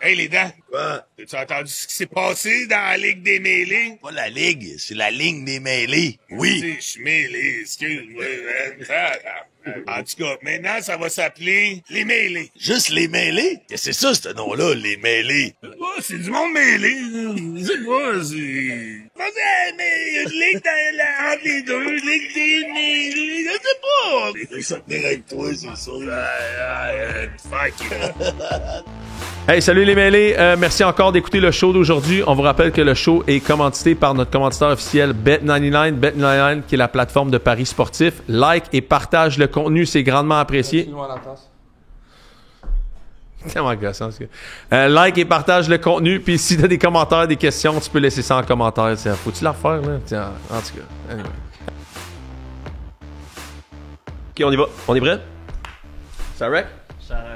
Hey, les dents. Quoi? As-tu entendu ce qui s'est passé dans la Ligue des mêlés? Pas la ligue, c'est la ligne des mêlés. Oui. Je suis mêlé, excuse-moi. En tout cas, maintenant, ça va s'appeler les mêlés. Juste les mêlés? Qu'est-ce que c'est ça, ce nom-là, les mêlés? Oh, c'est du monde mêlé. C'est quoi, c'est... Mais il y a une ligue entre les deux, ligue des mêlés, je sais pas. C'est ça tenir avec toi, c'est ça. Fuck you. Hey, salut les mêlés. Merci encore d'écouter le show d'aujourd'hui. On vous rappelle que le show est commandité par notre commanditaire officiel Bet99. Bet99 qui est la plateforme de paris sportifs. Like et partage le contenu, c'est grandement apprécié. Tellement gossant, ce gars. Like et partage le contenu. Puis si t'as des commentaires, des questions, tu peux laisser ça en commentaire. Tiens, faut-tu la refaire, là? Tiens, en tout cas. Anyway. OK, on y va. On est prêt? Ça rec?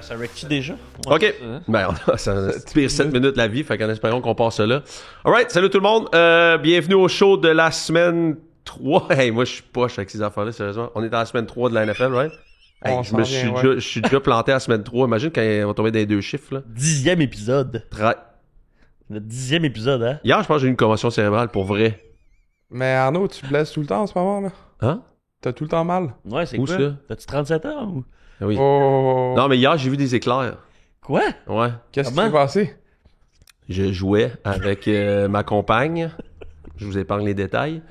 Ça rec-tu déjà? OK. Ouais, Ben, ça pire 7 minutes la vie, fait qu'en espérant qu'on passe ça là. Alright, salut tout le monde. Bienvenue au show de la semaine 3. Hey, moi, je suis poche avec ces affaires-là, sérieusement. On est dans la semaine 3 de la NFL, right? Hey, je suis déjà planté à la semaine 3. Imagine quand on va tomber dans les deux chiffres, là. 10e épisode. Le 10e épisode, hein? Hier, je pense que j'ai eu une commotion cérébrale, pour vrai. Mais Arnaud, tu blesses tout le temps en ce moment, là? Hein? T'as tout le temps mal? Ouais, c'est Où quoi? ça? T'as-tu 37 ans ou? Ah oui. Oh! Non, mais hier, j'ai vu des éclairs. Quoi? Ouais. Qu'est-ce qui Comment? s'est passé? Je jouais avec ma compagne. Je vous épargne les détails.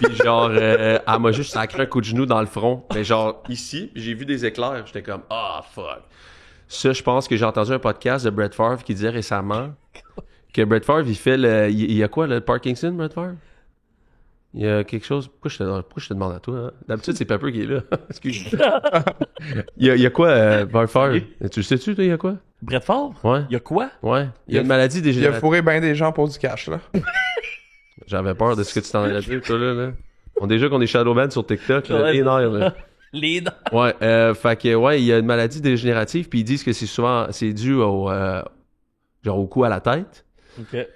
Puis genre, elle m'a juste sacré un coup de genou dans le front. Mais genre, ici, j'ai vu des éclairs. J'étais comme, ah, fuck. Ça, je pense que j'ai entendu un podcast de Brett Favre qui disait récemment que Brett Favre, il fait le... Il y a quoi, le Parkinson, Brett Favre? Il y a quelque chose... Pourquoi je te demande à toi? Hein? D'habitude, c'est Pepper qui est là. Excuse-moi. Il y a quoi, Brett Favre? Tu le sais-tu, toi, il y a quoi? Brett Favre? Ouais. Il y a quoi? Ouais. Il y a une maladie Il a dégénérative. fourré bien des gens pour du cash, là. J'avais peur de ce que tu t'en allais dire, toi, là. On déjà qu'on est shadowban sur TikTok, là. Ouais. Les nerfs, là. Les dents. Ouais, fait que, ouais, il y a une maladie dégénérative, puis ils disent que c'est dû au, genre au coup à la tête. OK.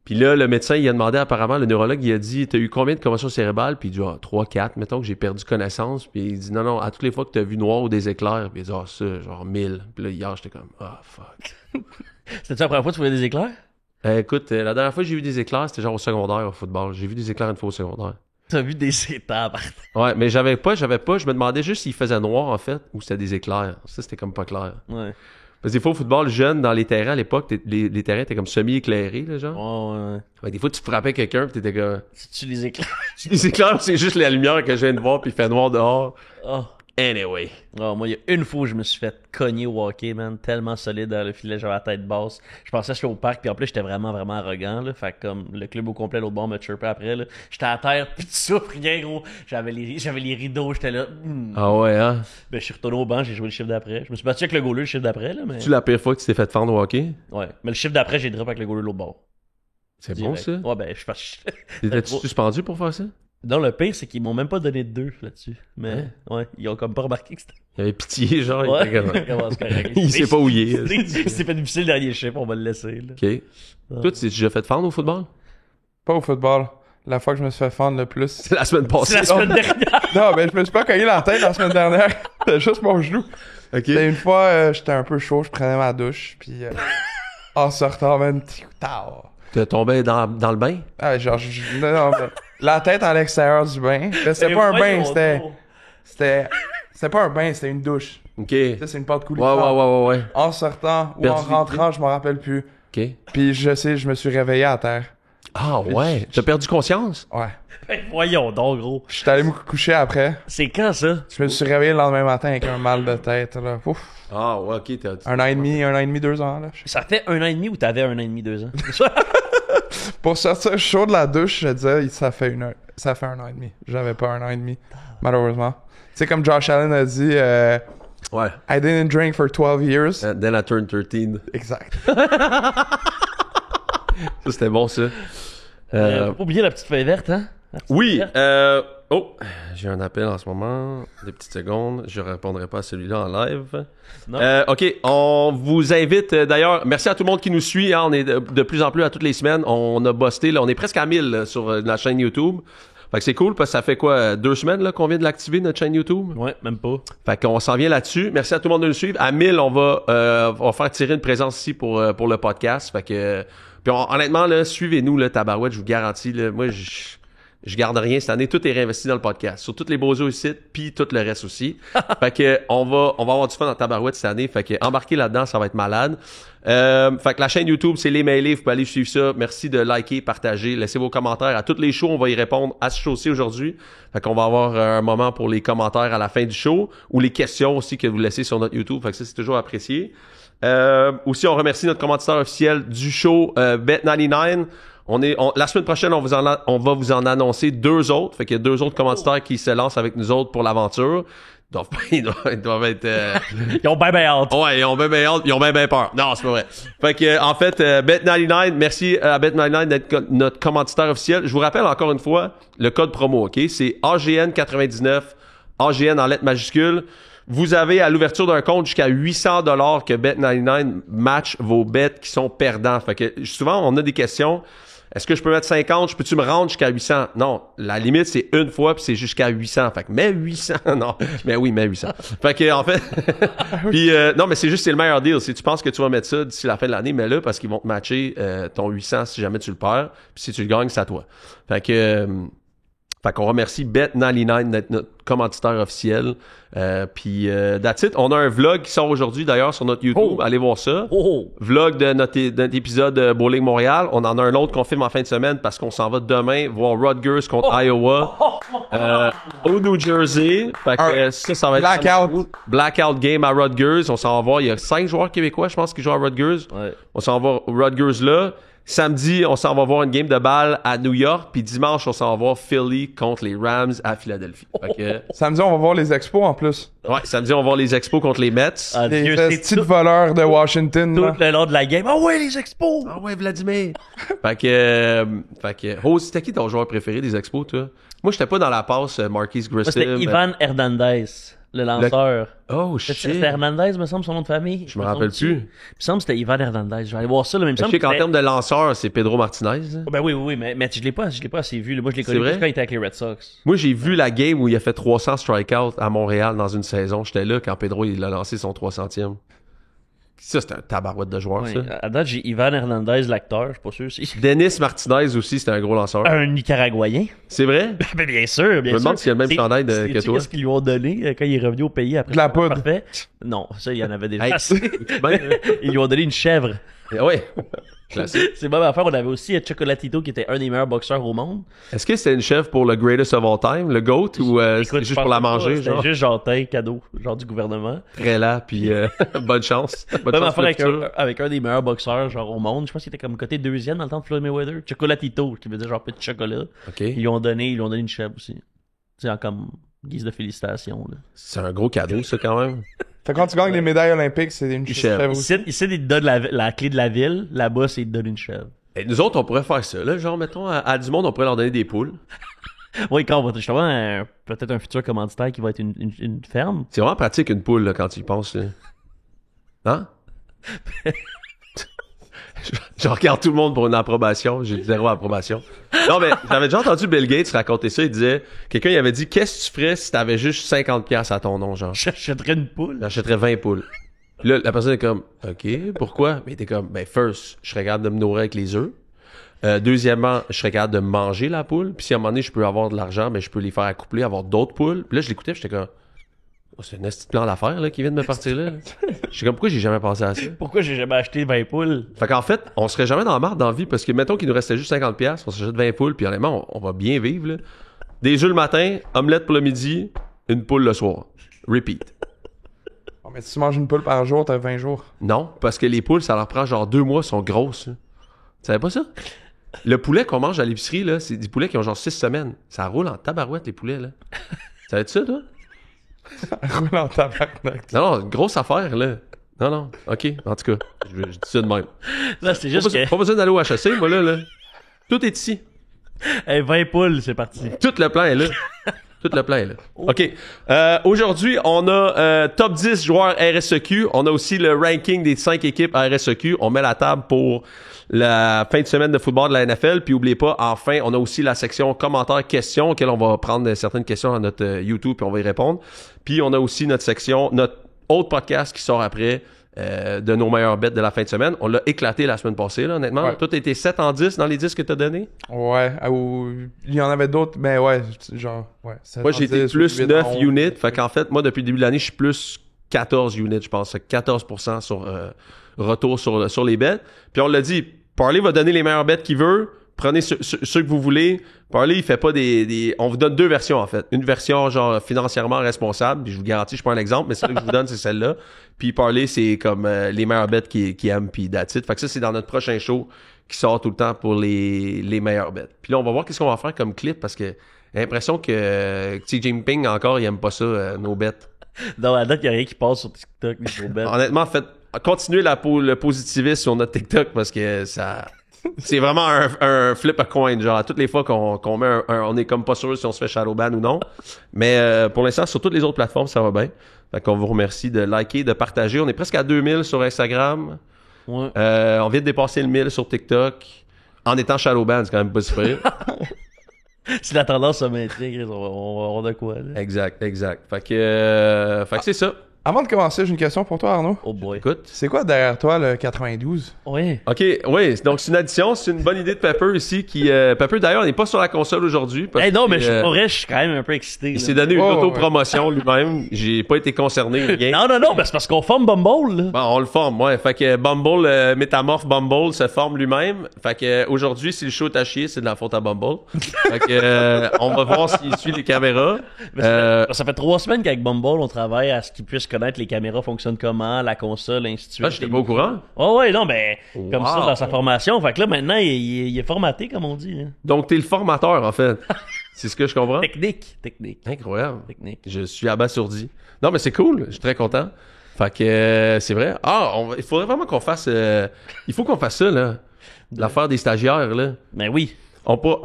Puis là, le médecin, il a demandé, apparemment, le neurologue, il a dit, t'as eu combien de commotions cérébrales? Puis il dit, 3, 4, mettons que j'ai perdu connaissance. Puis il dit, non, à toutes les fois que t'as vu noir ou des éclairs. Puis il dit, ça, genre 1000. Puis là, hier, j'étais comme, fuck. C'était-tu la première fois que tu voyais des éclairs? Écoute, la dernière fois que j'ai vu des éclairs, c'était genre au secondaire, au football. J'ai vu des éclairs une fois au secondaire. T'as vu des états par Ouais, mais j'avais pas, je me demandais juste s'il faisait noir, en fait, ou c'était des éclairs. Ça, c'était comme pas clair. Ouais. Parce que des fois, au football, jeune, dans les terrains, à l'époque, les terrains étaient comme semi-éclairés, là, genre. Ouais. Fait que des fois, tu frappais quelqu'un, pis t'étais comme... C'est-tu les éclairs? Les éclairs, c'est juste la lumière que je viens de voir, pis il fait noir dehors. Oh. Anyway. Oh, moi, il y a une fois où je me suis fait cogner au hockey, man. Tellement solide dans le filet, j'avais la tête basse. Je pensais que j'étais au parc, puis en plus, j'étais vraiment arrogant, là. Fait que, comme, le club au complet, l'autre bord me chirpait après, là. J'étais à terre, pis tu souffres rien, gros. J'avais les rideaux, j'étais là. Ah ouais, hein? Ben, je suis retourné au banc, j'ai joué le chiffre d'après. Je me suis battu avec le goaler le chiffre d'après, là, mais... Tu la pire fois que tu t'es fait fendre au hockey? Ouais. Mais le chiffre d'après, j'ai drop avec le goaler de l'autre bord. C'est bon, Direct. ça? Ouais, ben, je pense. T'étais-tu suspendu pour faire ça? Non, le pire, c'est qu'ils m'ont même pas donné de 2 là-dessus. Mais, ouais, ils ont comme pas remarqué que c'était. Il avait pitié, genre, Ouais. il était comme... Comment c'est correct. Il sait pas où il est. C'est fait difficile le dernier chiffre, on va le laisser, là. OK. Toi, tu t'es déjà fait fendre au football? Pas au football. La fois que je me suis fait fendre le plus. C'est la semaine passée. C'est la semaine dernière. Non, ben je me suis pas cogné la tête la semaine dernière. C'était juste mon genou. OK. C'était une fois, j'étais un peu chaud, je prenais ma douche, puis en sortant, man, T'es tombé dans le bain? ah, genre, non, mais la tête à l'extérieur du bain. Là, c'était pas un bain, c'était pas un bain, c'était une douche. OK. Ça, c'est une porte coulée. Ouais. En sortant ou Perdu en rentrant, je m'en rappelle plus. OK. Puis je me suis réveillé à terre. Ah ouais? T'as perdu conscience? Ouais. Ben, voyons donc, gros. Je suis allé me coucher après. C'est quand, ça? Je me suis réveillé le lendemain matin avec un mal de tête, là. Ouf. Ah ouais, OK. Un an et demi, 2 ans, là. Ça fait 1 an et demi ou t'avais 1 an et demi, 2 ans? Pour sortir chaud de la douche, je disais, ça fait 1 an et demi. J'avais pas 1 an et demi, malheureusement. Tu sais, comme Josh Allen a dit, Ouais. I didn't drink for 12 years. Then I turned 13. Exact. Ça, c'était bon, ça. Faut pas oublier la petite feuille verte, hein? La petite Oui. feuille verte. Oh, j'ai un appel en ce moment. 2 petites secondes. Je répondrai pas à celui-là en live. Non. OK, on vous invite d'ailleurs. Merci à tout le monde qui nous suit. Hein, on est de plus en plus à toutes les semaines. On a busté, là, on est presque à 1000 sur la chaîne YouTube. Fait que c'est cool parce que ça fait quoi, 2 semaines là, qu'on vient de l'activer, notre chaîne YouTube? Ouais, même pas. Fait qu'on s'en vient là-dessus. Merci à tout le monde de nous suivre. À 1000, on va faire tirer une présence ici pour le podcast. Fait que, puis honnêtement, là, suivez-nous, là, tabarouette, je vous garantis, là, moi, je garde rien cette année. Tout est réinvesti dans le podcast. Sur tous les beaux sites, puis tout le reste aussi. Fait que, on va avoir du fun dans tabarouette cette année. Fait que, embarquez là-dedans, ça va être malade. Fait que la chaîne YouTube, c'est Les Mêlés. Vous pouvez aller suivre ça. Merci de liker, partager, laissez vos commentaires. À toutes les shows, on va y répondre à ce show-ci aujourd'hui. Fait qu'on va avoir un moment pour les commentaires à la fin du show ou les questions aussi que vous laissez sur notre YouTube. Fait que ça, c'est toujours apprécié. Aussi, on remercie notre commanditaire officiel du show, Bet99. La semaine prochaine, on va vous en annoncer 2 autres. Fait qu'il y a 2 autres commanditaires qui se lancent avec nous autres pour l'aventure. Ils doivent être... Ils ont bien hâte. Ouais, ils ont bien hâte, ils ont bien peur. Non, c'est pas vrai. Fait que, en fait, Bet99, merci à Bet99 d'être notre commanditaire officiel. Je vous rappelle encore une fois, le code promo, OK? C'est AGN99, AGN en lettres majuscules. Vous avez à l'ouverture d'un compte jusqu'à 800$ que Bet99 match vos bets qui sont perdants. Fait que souvent, on a des questions. Est-ce que je peux mettre 50? Peux-tu me rendre jusqu'à 800? Non. La limite, c'est une fois puis c'est jusqu'à 800. Fait que mets 800. Non. Mais oui, mets 800. Fait que, en fait, puis non, mais c'est le meilleur deal. Si tu penses que tu vas mettre ça d'ici la fin de l'année, mets-le parce qu'ils vont te matcher ton 800 si jamais tu le perds. Puis si tu le gagnes, c'est à toi. Fait qu'on remercie Bet99 d'être notre commanditaire officiel. Puis that's it. On a un vlog qui sort aujourd'hui d'ailleurs sur notre YouTube. Allez voir ça. Vlog de notre épisode Bowling Montréal. On en a un autre qu'on filme en fin de semaine parce qu'on s'en va demain voir Rutgers contre Iowa au New Jersey. Fait que ça va être Blackout game à Rutgers. On s'en va voir. Il y a 5 joueurs québécois, je pense, qui jouent à Rutgers. Ouais. On s'en va au Rutgers là. Samedi, on s'en va voir une game de balle à New York. Puis dimanche, on s'en va voir Philly contre les Rams à Philadelphie. Fait que... Samedi, on va voir les expos en plus. Ouais, samedi, on va voir les expos contre les Mets. Les petits voleurs de Washington. Tout le long de la game. Ah ouais, les expos! Ah ouais, Vladimir! fait que... Oh, c'était qui ton joueur préféré des expos, toi? Moi, j'étais pas dans la passe Marquise Grissom. C'était Ivan Hernandez. Le lanceur. Oh, shit. C'était Hernandez, me semble, son nom de famille. Je me rappelle plus. Il me semble que c'était Ivan Hernandez. Je vais aller voir ça, le même. Je sais qu'en termes de lanceur, c'est Pedro Martinez. Ben oui, mais je l'ai pas assez vu. Moi, je l'ai connu plus quand il était avec les Red Sox. Moi, j'ai vu la game où il a fait 300 strikeouts à Montréal dans une saison. J'étais là quand Pedro, il a lancé son 300e. Ça, c'était un tabarouette de joueur, ça. À date, j'ai Ivan Hernandez, l'acteur, je suis pas sûr si... Denis Martinez aussi, c'était un gros lanceur. Un Nicaraguayen. C'est vrai? Ben, bien sûr, bien sûr. Je me demande s'il y a le même chandail que toi. Qu'est-ce qu'ils lui ont donné quand il est revenu au pays après? De la poudre. Parfait. Non, ça, il y en avait déjà assez. Ils lui ont donné une chèvre. Ouais. Classique. C'est bonne affaire. On avait aussi Chocolatito qui était un des meilleurs boxeurs au monde. Est-ce que c'était une chèvre pour le greatest of all time, le GOAT, ou c'était juste pour la manger? C'était juste genre cadeau, genre du gouvernement. Très là, puis bonne chance. Bonne affaire avec un des meilleurs boxeurs genre au monde. Je pense qu'il était comme côté 2e dans le temps de Floyd Mayweather. Chocolatito, qui veut dire genre petit chocolat. Okay. Ils lui ont donné une chèvre aussi. C'est comme guise de félicitations. Là. C'est un gros cadeau, ça, quand même. Fait quand tu gagnes les médailles olympiques, c'est une chèvre. Ici, ils te donnent la clé de la ville. Là-bas, c'est ils te donnent une chèvre. Et nous autres, on pourrait faire ça, là. Genre, mettons, à du monde, on pourrait leur donner des poules. Oui, quand on va justement peut-être un futur commanditaire qui va être une ferme. C'est vraiment pratique, une poule, là, quand tu y penses, là. Hein? Je regarde tout le monde pour une approbation. J'ai 0 approbation. Non, mais j'avais déjà entendu Bill Gates raconter ça. Il disait, quelqu'un il avait dit, qu'est-ce que tu ferais si t'avais juste 50$ à ton nom, genre? J'achèterais une poule. J'achèterais 20 poules. Puis là, la personne est comme, OK, pourquoi? Mais t'es comme, ben, first, je serais capable de me nourrir avec les œufs. Deuxièmement, je serais capable de manger la poule. Puis si à un moment donné, je peux avoir de l'argent, ben, je peux les faire accoupler, avoir d'autres poules. Puis là, je l'écoutais, j'étais comme, oh, c'est un petit plan d'affaires, là, qui vient de me partir là. Je suis comme, pourquoi j'ai jamais pensé à ça? Pourquoi j'ai jamais acheté 20 poules? Fait qu'en fait, on serait jamais dans la marde dans la vie parce que, mettons qu'il nous restait juste 50$, on s'achète 20 poules, puis honnêtement, on va bien vivre, là. Des œufs le matin, omelette pour le midi, une poule le soir. Repeat. Oh, mais si tu manges une poule par jour, t'as 20 jours. Non, parce que les poules, ça leur prend genre 2 mois, sont grosses. Là. Tu savais pas ça? Le poulet qu'on mange à l'épicerie, là, c'est des poulets qui ont genre 6 semaines. Ça roule en tabarouette, les poulets, là. Savais-tu ça, toi? Roule en tabarnak. Non, grosse affaire, là. Non, OK, en tout cas, je dis ça de même. Là, c'est juste Pas besoin d'aller au HEC, moi, là. Tout est ici. Hey, 20 poules, c'est parti. Tout le plan est là. Tout le plein, là. OK. Aujourd'hui, on a top 10 joueurs RSEQ. On a aussi le ranking des 5 équipes à RSEQ. On met la table pour la fin de semaine de football de la NFL. Puis, oubliez pas, enfin, on a aussi la section commentaires questions, auquel on va prendre certaines questions à notre YouTube puis on va y répondre. Puis, on a aussi notre section, notre autre podcast qui sort après de nos meilleurs bets de la fin de semaine. On l'a éclaté la semaine passée, là, honnêtement. Ouais. Toi, t'as été 7 en 10 dans les 10 que t'as donné? Ouais, il y en avait d'autres, mais ouais, genre, ouais. Moi, j'ai été 710, plus 8 9 en 11. units. Fait qu'en fait, moi, depuis le début de l'année, je suis plus 14 units, je pense. 14% sur retour sur les bets. Puis on l'a dit, Parley va donner les meilleurs bets qu'il veut. Prenez ceux que vous voulez. Parley, il fait pas des... On vous donne 2 versions, en fait. Une version, genre, financièrement responsable. Puis je vous garantis, je prends un exemple, mais celle que je vous donne, c'est celle-là. Puis Parley, c'est comme les meilleurs bets qu'il aime, puis that's it. Fait que ça, c'est dans notre prochain show qui sort tout le temps pour les meilleurs bets. Puis là, on va voir qu'est-ce qu'on va faire comme clip, parce que j'ai l'impression que Xi Jinping, encore, il aime pas ça, nos bets. Dans la date, il n'y a rien qui passe sur TikTok, niveau bet. Honnêtement, continuez le positivisme sur notre TikTok, parce que ça... C'est vraiment un flip a coin, genre à toutes les fois qu'on met on est comme pas sûr si on se fait shadowban ou non. Mais pour l'instant, sur toutes les autres plateformes, ça va bien. Fait qu'on vous remercie de liker, de partager. On est presque à 2000 sur Instagram. Ouais. On vient de dépasser le 1000 sur TikTok. En étant shadowban, c'est quand même pas super. Si la tendance se maintient, Chris, on va avoir de quoi, là. Exact. Fait que c'est ça. Avant de commencer, j'ai une question pour toi, Arnaud. Oh boy. Écoute. C'est quoi derrière toi, le 92? Ouais. OK, oui, donc c'est une addition, c'est une bonne idée de Pepper ici qui Pepper d'ailleurs n'est pas sur la console aujourd'hui parce Hey, non, mais que, pour vrai, je suis quand même un peu excité. il là. s'est donné une Oh, auto-promotion lui-même. J'ai pas été concerné, rien. Non, ben c'est parce qu'on forme Bumble, là. Bon, on le forme, ouais. Fait que Bumble, Métamorphe Bumble se forme lui-même. Fait que aujourd'hui, si le show est à chier, c'est de la faute à Bumble. Fait que on va voir s'il suit les caméras. Mais ça fait 3 semaines qu'avec Bumble, on travaille à ce qu'ils puissent connaître les caméras fonctionnent comment, la console, ainsi de suite. Ah, j'étais pas au courant. Oh ouais, non, ben, comme ça Wow. dans sa formation. Fait que là, maintenant, il est formaté, comme on dit. Hein. Donc t'es le formateur en fait. C'est ce que je comprends. Technique. Incroyable. Technique. Je suis abasourdi. Non, mais c'est cool. Je suis très content. Fait que c'est vrai. Ah, il faudrait vraiment qu'on fasse. Il faut qu'on fasse ça là. L'affaire des stagiaires là. Ben oui.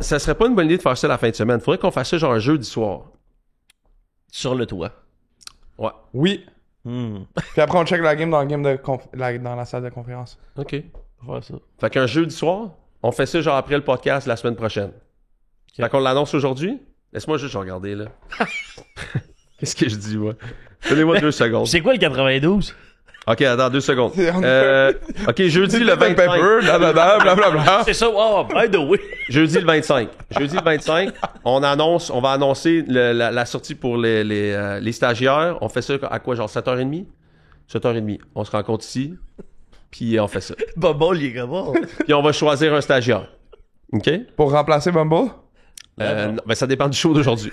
Ça serait pas une bonne idée de faire ça la fin de semaine. Faudrait qu'on fasse ça genre un jeudi soir. Sur le toit. Ouais. Oui. Hmm. Puis après, on check la game dans, dans la salle de conférence. OK. On va faire ça. Fait qu'un jeudi soir, on fait ça genre après le podcast la semaine prochaine. Fait qu'on l'annonce aujourd'hui. Laisse-moi juste regarder, là. Qu'est-ce que je dis, moi? Donnez-moi 2 secondes. C'est quoi le 92? OK, attends, 2 secondes. On OK, jeudi le Pepper, 25. blablabla. C'est ça, oh, by the way. Jeudi le 25. Jeudi le 25, on va annoncer la sortie pour les stagiaires. On fait ça à quoi, genre 7h30? 7h30. On se rencontre ici, puis on fait ça. Bumble, il est comment? Puis on va choisir un stagiaire. OK? Pour remplacer Bumble? Non, ben ça dépend du show d'aujourd'hui.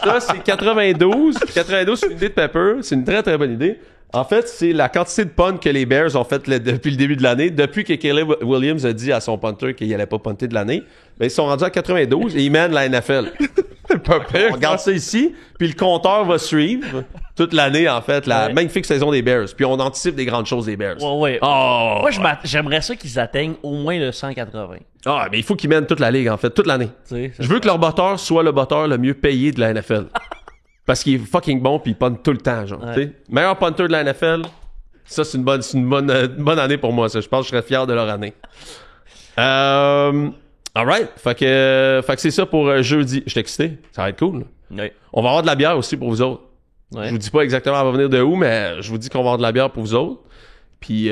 Ça, c'est 92. 92, c'est une idée de Pepper. C'est une très, très bonne idée. En fait, c'est la quantité de punts que les Bears ont fait depuis le début de l'année. Depuis que Caleb Williams a dit à son punter qu'il allait pas punter de l'année, ben, ils sont rendus à 92 et ils mènent la NFL. C'est pas pire. On regarde ça ici, puis le compteur va suivre toute l'année, en fait, la Ouais. magnifique saison des Bears. Puis on anticipe des grandes choses des Bears. Ouais. Oh! Moi, j'aimerais ça qu'ils atteignent au moins le 180. Ah, mais il faut qu'ils mènent toute la ligue, en fait, toute l'année. Tu sais, Je veux que leur botteur soit le botteur le mieux payé de la NFL. Parce qu'il est fucking bon puis il punt tout le temps, genre. Ouais. Tu sais. Meilleur punter de la NFL, ça c'est une bonne année pour moi, ça. Je pense que je serais fier de leur année. Alright. Fait que c'est ça pour jeudi. Je suis excité. Ça va être cool. Ouais. On va avoir de la bière aussi pour vous autres. Ouais. Je vous dis pas exactement elle va venir de où, mais je vous dis qu'on va avoir de la bière pour vous autres. Puis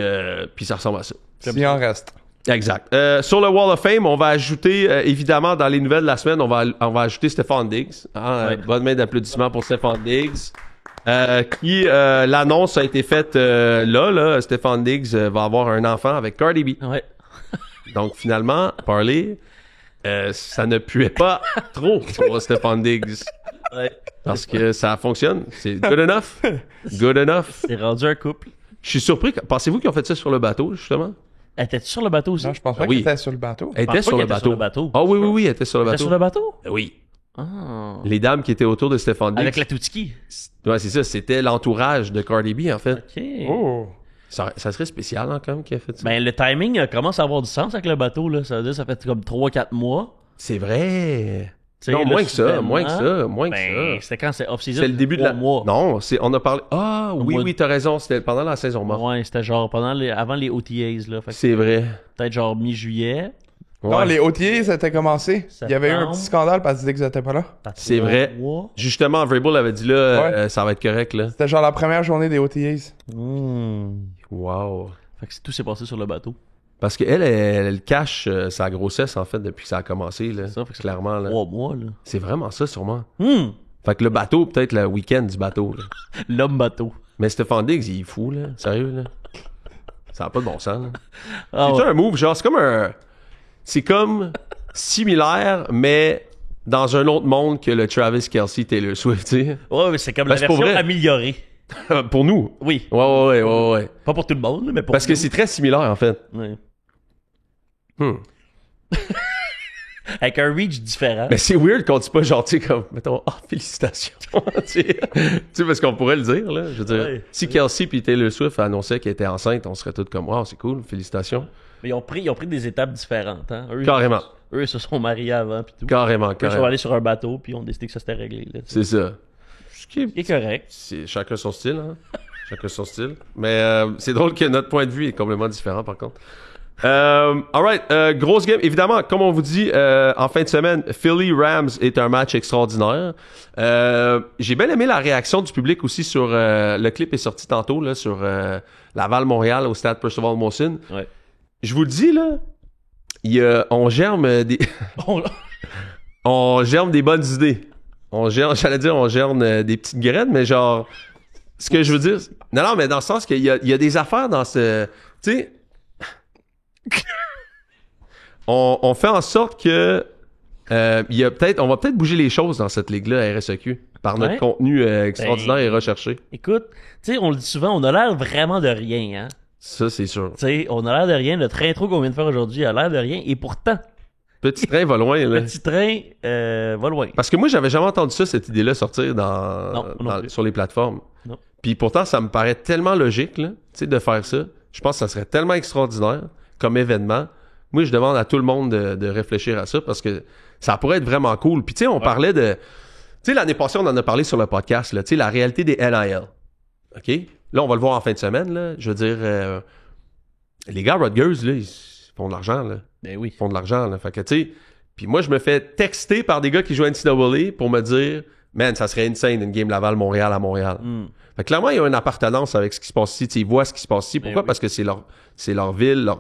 ça ressemble à ça. S'il en reste. Exact. Sur le Wall of Fame, on va ajouter, évidemment, dans les nouvelles de la semaine, on va ajouter Stephon Diggs. Hein, Ouais. bonne main d'applaudissements pour Stephon Diggs. Qui, l'annonce a été faite là. Stephon Diggs va avoir un enfant avec Cardi B. Ouais. Donc, finalement, parler, ça ne puait pas trop pour Stephon Diggs. Ouais. Parce que ça fonctionne. C'est good enough. Good enough. C'est rendu un couple. Je suis surpris. Pensez-vous qu'ils ont fait ça sur le bateau, justement? Étais-tu sur le bateau aussi? Non, je pense pas Oui. qu'il était sur le bateau. Elle pense était pas sur qu'elle le était bateau. sur le bateau. Ah oui, elle était sur le T'es bateau. sur le bateau? Oui. Ah. Les dames qui étaient autour de Stephon Diggs. Avec la Toutski. Ouais, c'est ça. C'était l'entourage de Cardi B, en fait. OK. Oh. Ça serait spécial, hein, quand même, qui a fait ça. Ben, le timing commence à avoir du sens avec le bateau, là. Ça veut dire que ça fait comme 3-4 mois. C'est vrai. Tu sais, Non, là, moins que ça, soudainement, moins que ça, moins que Ben, ça. c'était quand c'est off-season? C'est le début de la... mois. Non, on a parlé... Ah, Au oui, mois oui, t'as raison, c'était pendant la saison morte. Ouais, c'était genre avant les OTAs, là. Fait que C'est vrai. peut-être genre mi-juillet. Non, Ouais. les OTA, ça était commencé. Il y avait eu un Septembre. petit scandale parce qu'ils disaient qu'ils étaient pas là. C'est vrai. Ouais. Justement, Vrabel avait dit là, ça va être correct, là. C'était genre la première journée des OTAs. Wow. Fait que tout s'est passé sur le bateau. Parce elle cache sa grossesse, en fait, depuis que ça a commencé, là. Ça, fait que ça Clairement, là. 3 mois, là. C'est vraiment ça, sûrement. Fait que le bateau, peut-être le week-end du bateau, là. L'homme bateau. Mais Stephon Diggs, il est fou, là. Sérieux, là. Ça n'a pas de bon sens, là. Ah, C'est ouais. un move, genre, c'est comme un... C'est comme similaire, mais dans un autre monde que le Travis Kelce Taylor Swift, tu sais. Ouais, mais c'est comme Ben, la c'est pour version vrai. améliorée. Pour nous. Oui. Ouais. Pas pour tout le monde, mais pour Parce que nous. c'est très similaire, en fait. Ouais. Hmm. Avec un reach différent. Mais c'est weird qu'on dit pas genre, tu sais, comme, mettons, félicitations. tu sais, parce qu'on pourrait le dire, là. Je veux dire, Ouais. si Kelsey puis Taylor Swift annonçaient qu'elle était enceinte, on serait tous comme, wow, c'est cool, félicitations. Mais ils ont pris des étapes différentes. Hein. Eux, Carrément. Eux, ils se sont mariés avant, puis tout. Carrément, Eux, ils sont carrément. allés sur un bateau, puis ils ont décidé que ça s'était réglé. Là, C'est ça. Ce qui est- c'est correct. c'est chacun son style, hein. Chacun son style. Mais c'est drôle que notre point de vue est complètement différent, par contre. Alright, grosse game. Évidemment, comme on vous dit, en fin de semaine, Philly Rams est un match extraordinaire. J'ai bien aimé la réaction du public aussi sur... le clip est sorti tantôt, là, sur Laval-Montréal au stade Percival Molson. Ouais. Je vous le dis, là, on germe des... on germe des bonnes idées. On germe des petites graines, mais genre... Ce que je veux dire... Non, mais dans le sens qu'il y a des affaires dans ce... Tu sais... on fait en sorte que on va peut-être bouger les choses dans cette ligue-là à RSEQ par notre Ouais. contenu extraordinaire et recherché. Écoute, tu sais, on le dit souvent, on a l'air vraiment de rien, hein. Ça, c'est sûr. Tu sais, on a l'air de rien. Notre intro qu'on vient de faire aujourd'hui a l'air de rien. Et pourtant, Petit train va loin, là. petit train va loin. Parce que moi, j'avais jamais entendu ça, cette idée-là, sortir Non plus. sur les plateformes. Non. Puis pourtant, ça me paraît tellement logique, là, tu sais, de faire ça. Je pense que ça serait tellement extraordinaire comme événement. Moi, je demande à tout le monde de réfléchir à ça parce que ça pourrait être vraiment cool. Puis tu sais, on parlait de... Tu sais, l'année passée, on en a parlé sur le podcast, là, tu sais, la réalité des NIL. OK? Là, on va le voir en fin de semaine, là. Je veux dire, les gars Rutgers, là, ils font de l'argent, là. Ben oui. Ils font de l'argent, là. Fait que, tu sais... Puis moi, je me fais texter par des gars qui jouent à NCAA pour me dire « Man, ça serait insane, une game Laval-Montréal à Montréal. Fait que clairement, il y a une appartenance avec ce qui se passe ici. Tu sais, ils voient ce qui se passe ici. Pourquoi? oui. Parce que c'est leur ville,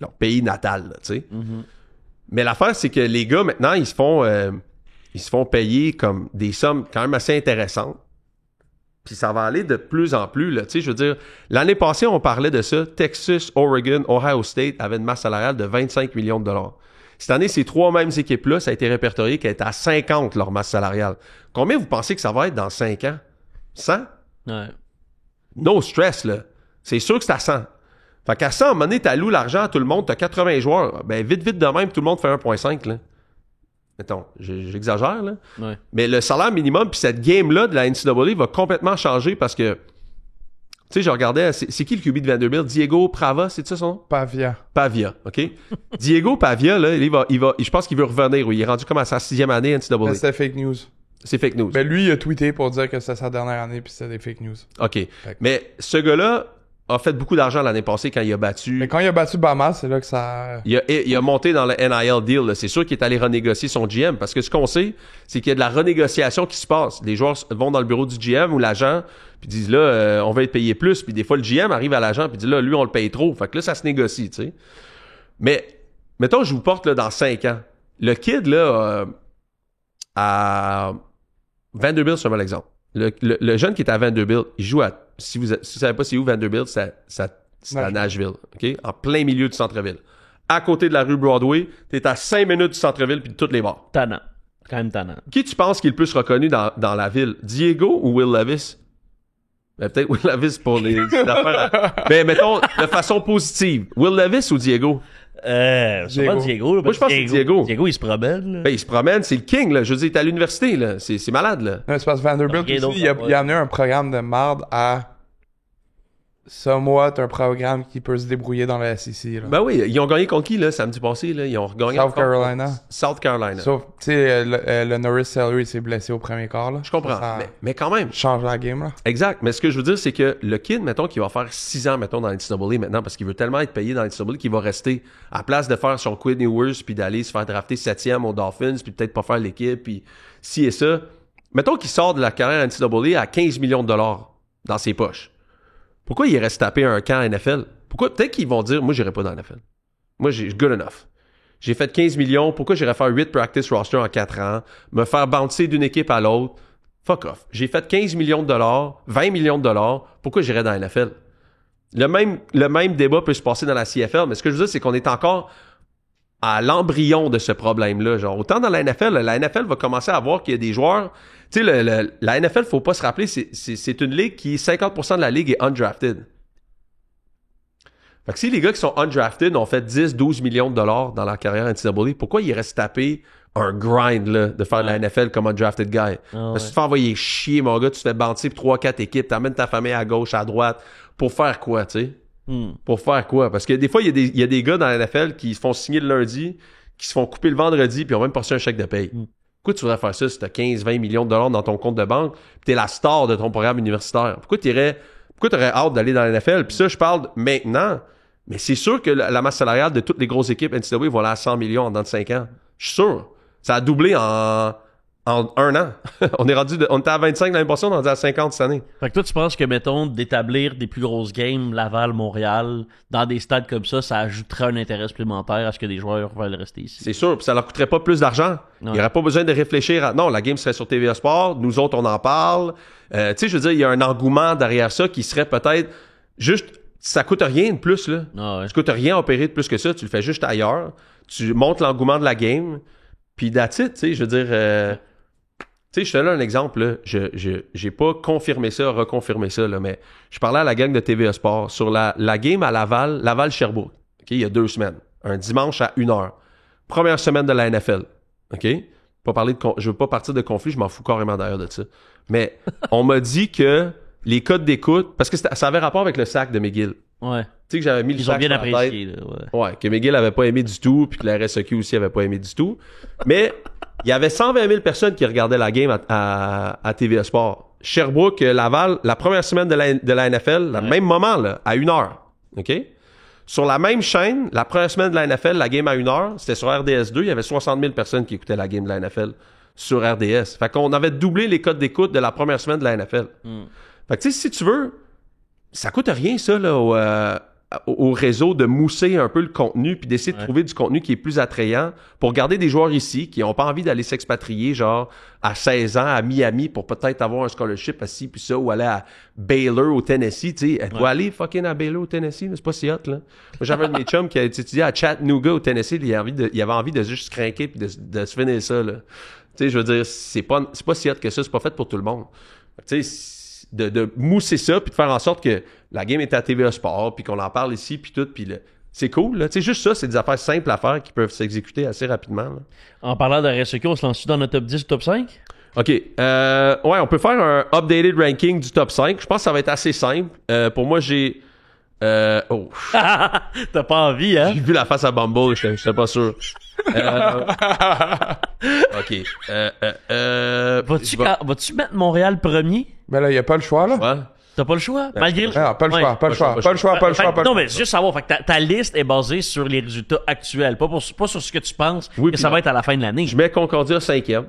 leur pays natal, là, tu sais. Mais l'affaire, c'est que les gars, maintenant, ils se font payer comme des sommes quand même assez intéressantes. Puis ça va aller de plus en plus, là. Tu sais, je veux dire, l'année passée, on parlait de ça. Texas, Oregon, Ohio State avaient une masse salariale de 25 millions de dollars. Cette année, ces trois mêmes équipes-là, ça a été répertorié qu'elles étaient à 50 leur masse salariale. Combien vous pensez que ça va être dans 5 ans? 100? Ouais. No stress, là. C'est sûr que c'est à 100. Fait qu'à 100, à un moment donné, t'alloues l'argent à tout le monde, t'as 80 joueurs. Ben, vite de même, tout le monde fait 1.5, là. Mettons, j'exagère, là. Ouais. Mais le salaire minimum, puis cette game-là de la NCAA va complètement changer parce que, tu sais, je regardais, c'est qui le QB de Vanderbilt? Diego Prava, c'est ça son nom? Pavia. Pavia, OK? Diego Pavia, là, je pense qu'il veut revenir, oui. Il est rendu comme à sa 6e année Mais NCAA. c'était fake news. C'est fake news. Ben lui, il a tweeté pour dire que c'était sa dernière année puis c'était des fake news. OK. Mais ce gars-là a fait beaucoup d'argent l'année passée quand il a battu... Mais quand il a battu Bama, c'est là que ça... Il a monté dans le NIL deal. Là. C'est sûr qu'il est allé renégocier son GM parce que ce qu'on sait, c'est qu'il y a de la renégociation qui se passe. Les joueurs vont dans le bureau du GM ou l'agent puis disent là, on va être payé plus. Puis des fois, le GM arrive à l'agent puis dit là, lui, on le paye trop. Fait que là, ça se négocie, tu sais. Mais, mettons, je vous porte là, dans 5 ans. Le kid, là, à Vanderbilt, c'est un bon exemple. Le jeune qui est à Vanderbilt, il joue à... Si vous savez pas c'est où Vanderbilt, c'est à Nashville, OK? En plein milieu du centre-ville. À côté de la rue Broadway, t'es à 5 minutes du centre-ville puis de tous les bars. Tannant. Quand même tannant. Qui tu penses qui est le plus reconnu dans la ville? Diego ou Will Levis? Ben, peut-être Will Levis pour les affaires. Mais mettons, de façon positive. Will Levis ou Diego? C'est pas Diego. Là, Moi, je pense que c'est Diego. Diego, il se promène. Là. Ben, il se promène, c'est le king, là. Je veux dire, il est à l'université, là. C'est malade, là. Non, c'est parce que Vanderbilt Rien aussi, d'autre il a à voir. amené un programme de marde à somewhat un programme qui peut se débrouiller dans la SEC. Là. Ben oui, ils ont gagné contre qui, là, samedi passé, là? Ils ont gagné South Carolina. South Carolina. Sauf, tu sais, le Norris Salary s'est blessé au premier quart, là. Je comprends. Ça Mais quand même. change la game, là. Exact. Mais ce que je veux dire, c'est que le kid, mettons, qui va faire 6 ans, mettons, dans l'NCAA maintenant, parce qu'il veut tellement être payé dans l'NCAA qu'il va rester à place de faire son Quinn Ewers puis d'aller se faire drafter 7e aux Dolphins puis peut-être pas faire l'équipe puis ci et ça. Mettons qu'il sort de la carrière NCAA à 15 millions de dollars dans ses poches. Pourquoi il reste taper un camp NFL? Pourquoi? Peut-être qu'ils vont dire, moi, j'irai pas dans la NFL. Moi, j'ai good enough. J'ai fait 15 millions. Pourquoi j'irais faire 8 practice roster en 4 ans? Me faire bouncer d'une équipe à l'autre? Fuck off. J'ai fait 15 millions de dollars, 20 millions de dollars. Pourquoi j'irais dans la NFL? Le même débat peut se passer dans la CFL, mais ce que je veux dire, c'est qu'on est encore à l'embryon de ce problème-là. Genre, autant dans la NFL va commencer à voir qu'il y a des joueurs... Tu sais, la NFL, faut pas se rappeler, c'est une ligue qui, 50% de la ligue est undrafted. Fait que si les gars qui sont undrafted ont fait 10, 12 millions de dollars dans leur carrière NCAA, pourquoi ils restent taper un grind là, de faire de la NFL comme undrafted guy? Parce que tu te fais envoyer chier, mon gars, tu te fais bouncer pour 3-4 équipes, t'amènes ta famille à gauche, à droite, pour faire quoi, tu sais? Pour faire quoi? Parce que des fois, il y a des gars dans la NFL qui se font signer le lundi, qui se font couper le vendredi, puis ils ont même pas reçu un chèque de paye. Pourquoi tu voudrais faire ça si t'as 15-20 millions de dollars dans ton compte de banque puis t'es la star de ton programme universitaire? Pourquoi t'aurais hâte d'aller dans la NFL? Puis ça, je parle maintenant. Mais c'est sûr que la masse salariale de toutes les grosses équipes NCAA va aller à 100 millions en dans de 5 ans. Je suis sûr. Ça a doublé en 1 an. On était à 25 l'année passée, on est rendu à 50 cette année. Fait que toi, tu penses que, mettons, d'établir des plus grosses games, Laval, Montréal, dans des stades comme ça ajouterait un intérêt supplémentaire à ce que des joueurs veulent rester ici? C'est sûr, puis ça leur coûterait pas plus d'argent. Il n'y aurait pas besoin de réfléchir à... Non, la game serait sur TVA Sport, nous autres, on en parle. Tu sais, je veux dire, il y a un engouement derrière ça qui serait peut-être juste... Ça coûte rien de plus, là. Ah ouais. Ça coûte rien à opérer de plus que ça, tu le fais juste ailleurs. Tu montes l'engouement de la game, puis that's it, tu sais, je veux dire... Tu sais, je te donne un exemple, là. J'ai pas confirmé ça, reconfirmé ça, là, mais je parlais à la gang de TVA Sport sur la game à Laval-Sherbrooke, OK, il y a 2 semaines. Un dimanche à 1h. Première semaine de la NFL, OK? Je veux pas partir de conflit, je m'en fous carrément d'ailleurs de ça. Mais on m'a dit que les codes d'écoute, parce que ça avait rapport avec le sac de McGill. Ouais. Tu sais que j'avais mis le Ils sac ont bien sur la apprécié, tête. là, ouais. Ouais, que McGill avait pas aimé du tout, puis que la RSEQ aussi avait pas aimé du tout. Mais il y avait 120 000 personnes qui regardaient la game à TVA Sport. Sherbrooke, Laval, la première semaine de la NFL, le même moment, là, à 1h. OK? Sur la même chaîne, la première semaine de la NFL, la game à 1h, c'était sur RDS2, il y avait 60 000 personnes qui écoutaient la game de la NFL sur RDS. Fait qu'on avait doublé les codes d'écoute de la première semaine de la NFL. Fait que tu sais, si tu veux, ça coûte rien ça là au réseau de mousser un peu le contenu puis d'essayer de trouver du contenu qui est plus attrayant pour garder des joueurs ici qui ont pas envie d'aller s'expatrier genre à 16 ans à Miami pour peut-être avoir un scholarship assis puis ça ou aller à Baylor au Tennessee, tu sais, elle doit aller fucking à Baylor au Tennessee, là, c'est pas si hot là. Moi j'avais un de mes chums qui a étudié à Chattanooga au Tennessee, il avait envie de juste craquer puis de se finir ça là. Tu sais, je veux dire, c'est pas si hot que ça, c'est pas fait pour tout le monde. Tu sais, de mousser ça puis de faire en sorte que la game est à TVA Sport puis qu'on en parle ici puis tout puis c'est cool là, tu sais, juste ça, c'est des affaires simples à faire qui peuvent s'exécuter assez rapidement là. En parlant de RSEQ, on se lance dans notre top 10 ou top 5? OK. Ouais, on peut faire un updated ranking du top 5. Je pense que ça va être assez simple. Pour moi, j'ai... T'as pas envie, hein? J'ai vu la face à Bumble, j'étais pas sûr. OK. Vas-tu mettre Montréal premier? Ben là, il n'y a pas le choix, là. Ouais. T'as pas le choix? Malgré le... Non, pas le choix, pas le choix, pas pas le choix, pas le choix. Non, mais c'est juste savoir, fait que ta liste est basée sur les résultats actuels, pas sur ce que tu penses Oui, que ça puis va être à la fin de l'année. Je mets Concordia 5e.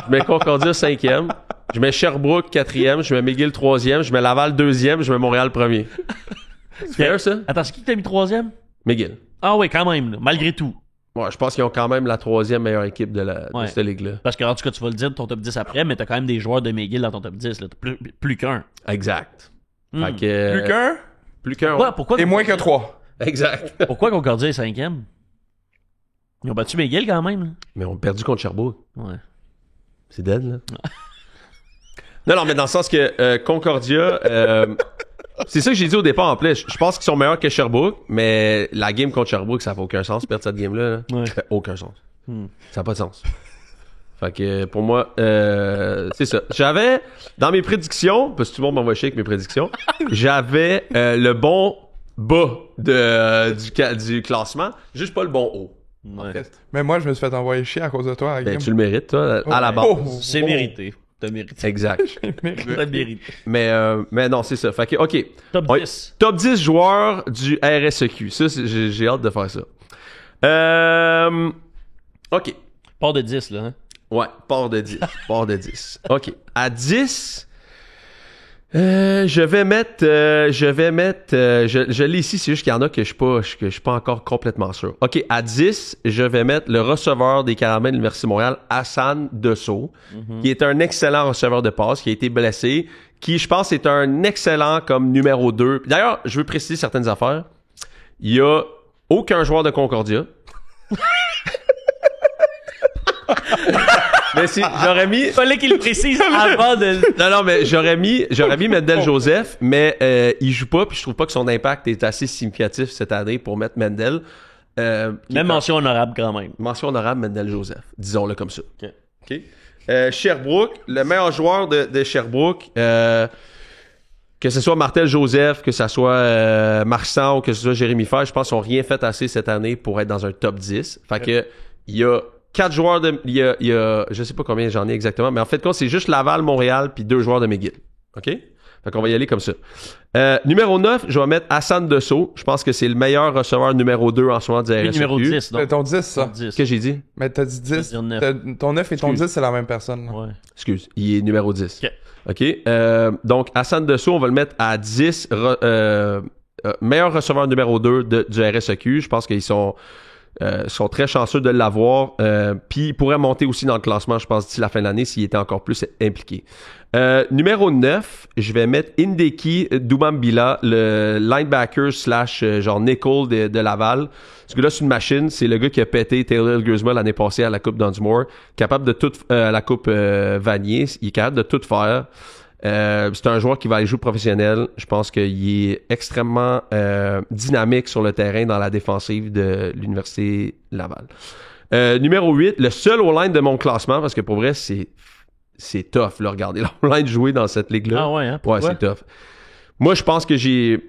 Je mets Concordia 5e. Je mets Sherbrooke 4e. Je mets McGill 3e. Je mets Laval 2e. Je mets Montréal 1er. C'est fair, ça? Attends, c'est qui t'a mis 3e? McGill. Ah oui, quand même, là, malgré tout. Ouais, je pense qu'ils ont quand même la 3e meilleure équipe de cette ligue-là. Parce que en tout cas, tu vas le dire de ton top 10 après, mais t'as quand même des joueurs de McGill dans ton top 10, là. Plus qu'un. Exact. Fait que, Plus qu'un? Plus qu'un. Pourquoi Et moins que 3. Exact. Pourquoi Concordia est 5e? Ils ont battu McGill quand même, là. Mais on a perdu contre Sherbrooke. Ouais. C'est dead, là. Non, mais dans le sens que Concordia... c'est ça que j'ai dit au départ en plus. Je pense qu'ils sont meilleurs que Sherbrooke, mais la game contre Sherbrooke, ça fait aucun sens, perdre cette game-là. Là. Ouais. Ça fait aucun sens. Ça n'a pas de sens. Fait que pour moi, c'est ça. J'avais, dans mes prédictions, parce que tout le monde m'envoie chier avec mes prédictions, j'avais le bon bas du classement, juste pas le bon haut. Ouais. Mais moi, je me suis fait envoyer chier à cause de toi, Ben, Guillaume. tu le mérites, toi, à la base. C'est mérité. T'as mérité. Exact. T'as mérité. Mais non, c'est ça. Fait que, OK. Top Ouais. 10. Top 10 joueurs du RSEQ. Ça, j'ai hâte de faire ça. OK. Part de 10, là. Hein? Ouais, part de 10. Part de 10. OK. À 10, je vais mettre, je l'ai ici, c'est juste qu'il y en a que je suis pas encore complètement sûr. OK, à 10, je vais mettre le receveur des Carabins de l'Université de Montréal, Hassan Dessau, qui est un excellent receveur de passe, qui a été blessé, qui, je pense, est un excellent comme numéro 2. D'ailleurs, je veux préciser certaines affaires. Il y a aucun joueur de Concordia. Mais si, j'aurais mis... Fallait qu'il le précise avant de... Non, mais j'aurais mis Mendel Joseph, mais il joue pas, puis je trouve pas que son impact est assez significatif cette année pour mettre Mendel. Même mention honorable quand même. Mention honorable Mendel Joseph, disons-le comme ça. OK. OK. Sherbrooke, le meilleur joueur de Sherbrooke, que ce soit Martel Joseph, que ce soit Marsan ou que ce soit Jérémy Fer, je pense qu'ils n'ont rien fait assez cette année pour être dans un top 10. Fait que il y a 4 joueurs de... Il y a je sais pas combien j'en ai exactement, mais en fait, c'est juste Laval, Montréal, puis 2 joueurs de McGill. OK? Fait qu'on va y aller comme ça. Numéro 9, je vais mettre Hassan Dessau. Je pense que c'est le meilleur receveur numéro 2 en ce moment du RSEQ. Numéro 10, C'est donc. ton 10, ça. 10. Qu'est-ce que j'ai dit? Mais t'as dit 10. Je veux dire 9. Ton 9 et ton Excuse. 10, c'est la même personne. Là. Ouais. Excuse, il est numéro 10. OK. OK? Donc, Hassan Dessau, on va le mettre à 10. Meilleur receveur numéro 2 du RSEQ. Je pense qu'ils sont très chanceux de l'avoir. Puis, il pourrait monter aussi dans le classement, je pense, d'ici la fin de l'année s'il était encore plus impliqué. Numéro 9, je vais mettre Indeki Doumambila, le linebacker / genre nickel de Laval. Ce gars-là, c'est une machine. C'est le gars qui a pété Taylor Guzma l'année passée à la Coupe Dunsmore. Capable de tout... la Coupe Vanier. Il est capable de tout faire. C'est un joueur qui va aller jouer professionnel. Je pense qu'il est extrêmement dynamique sur le terrain dans la défensive de l'Université Laval. Numéro 8, le seul O-line de mon classement, parce que pour vrai, c'est tough, là, regarder l'O-line jouer dans cette ligue-là. Ah ouais, hein? Ouais, Pourquoi? c'est tough. Moi, je pense que j'ai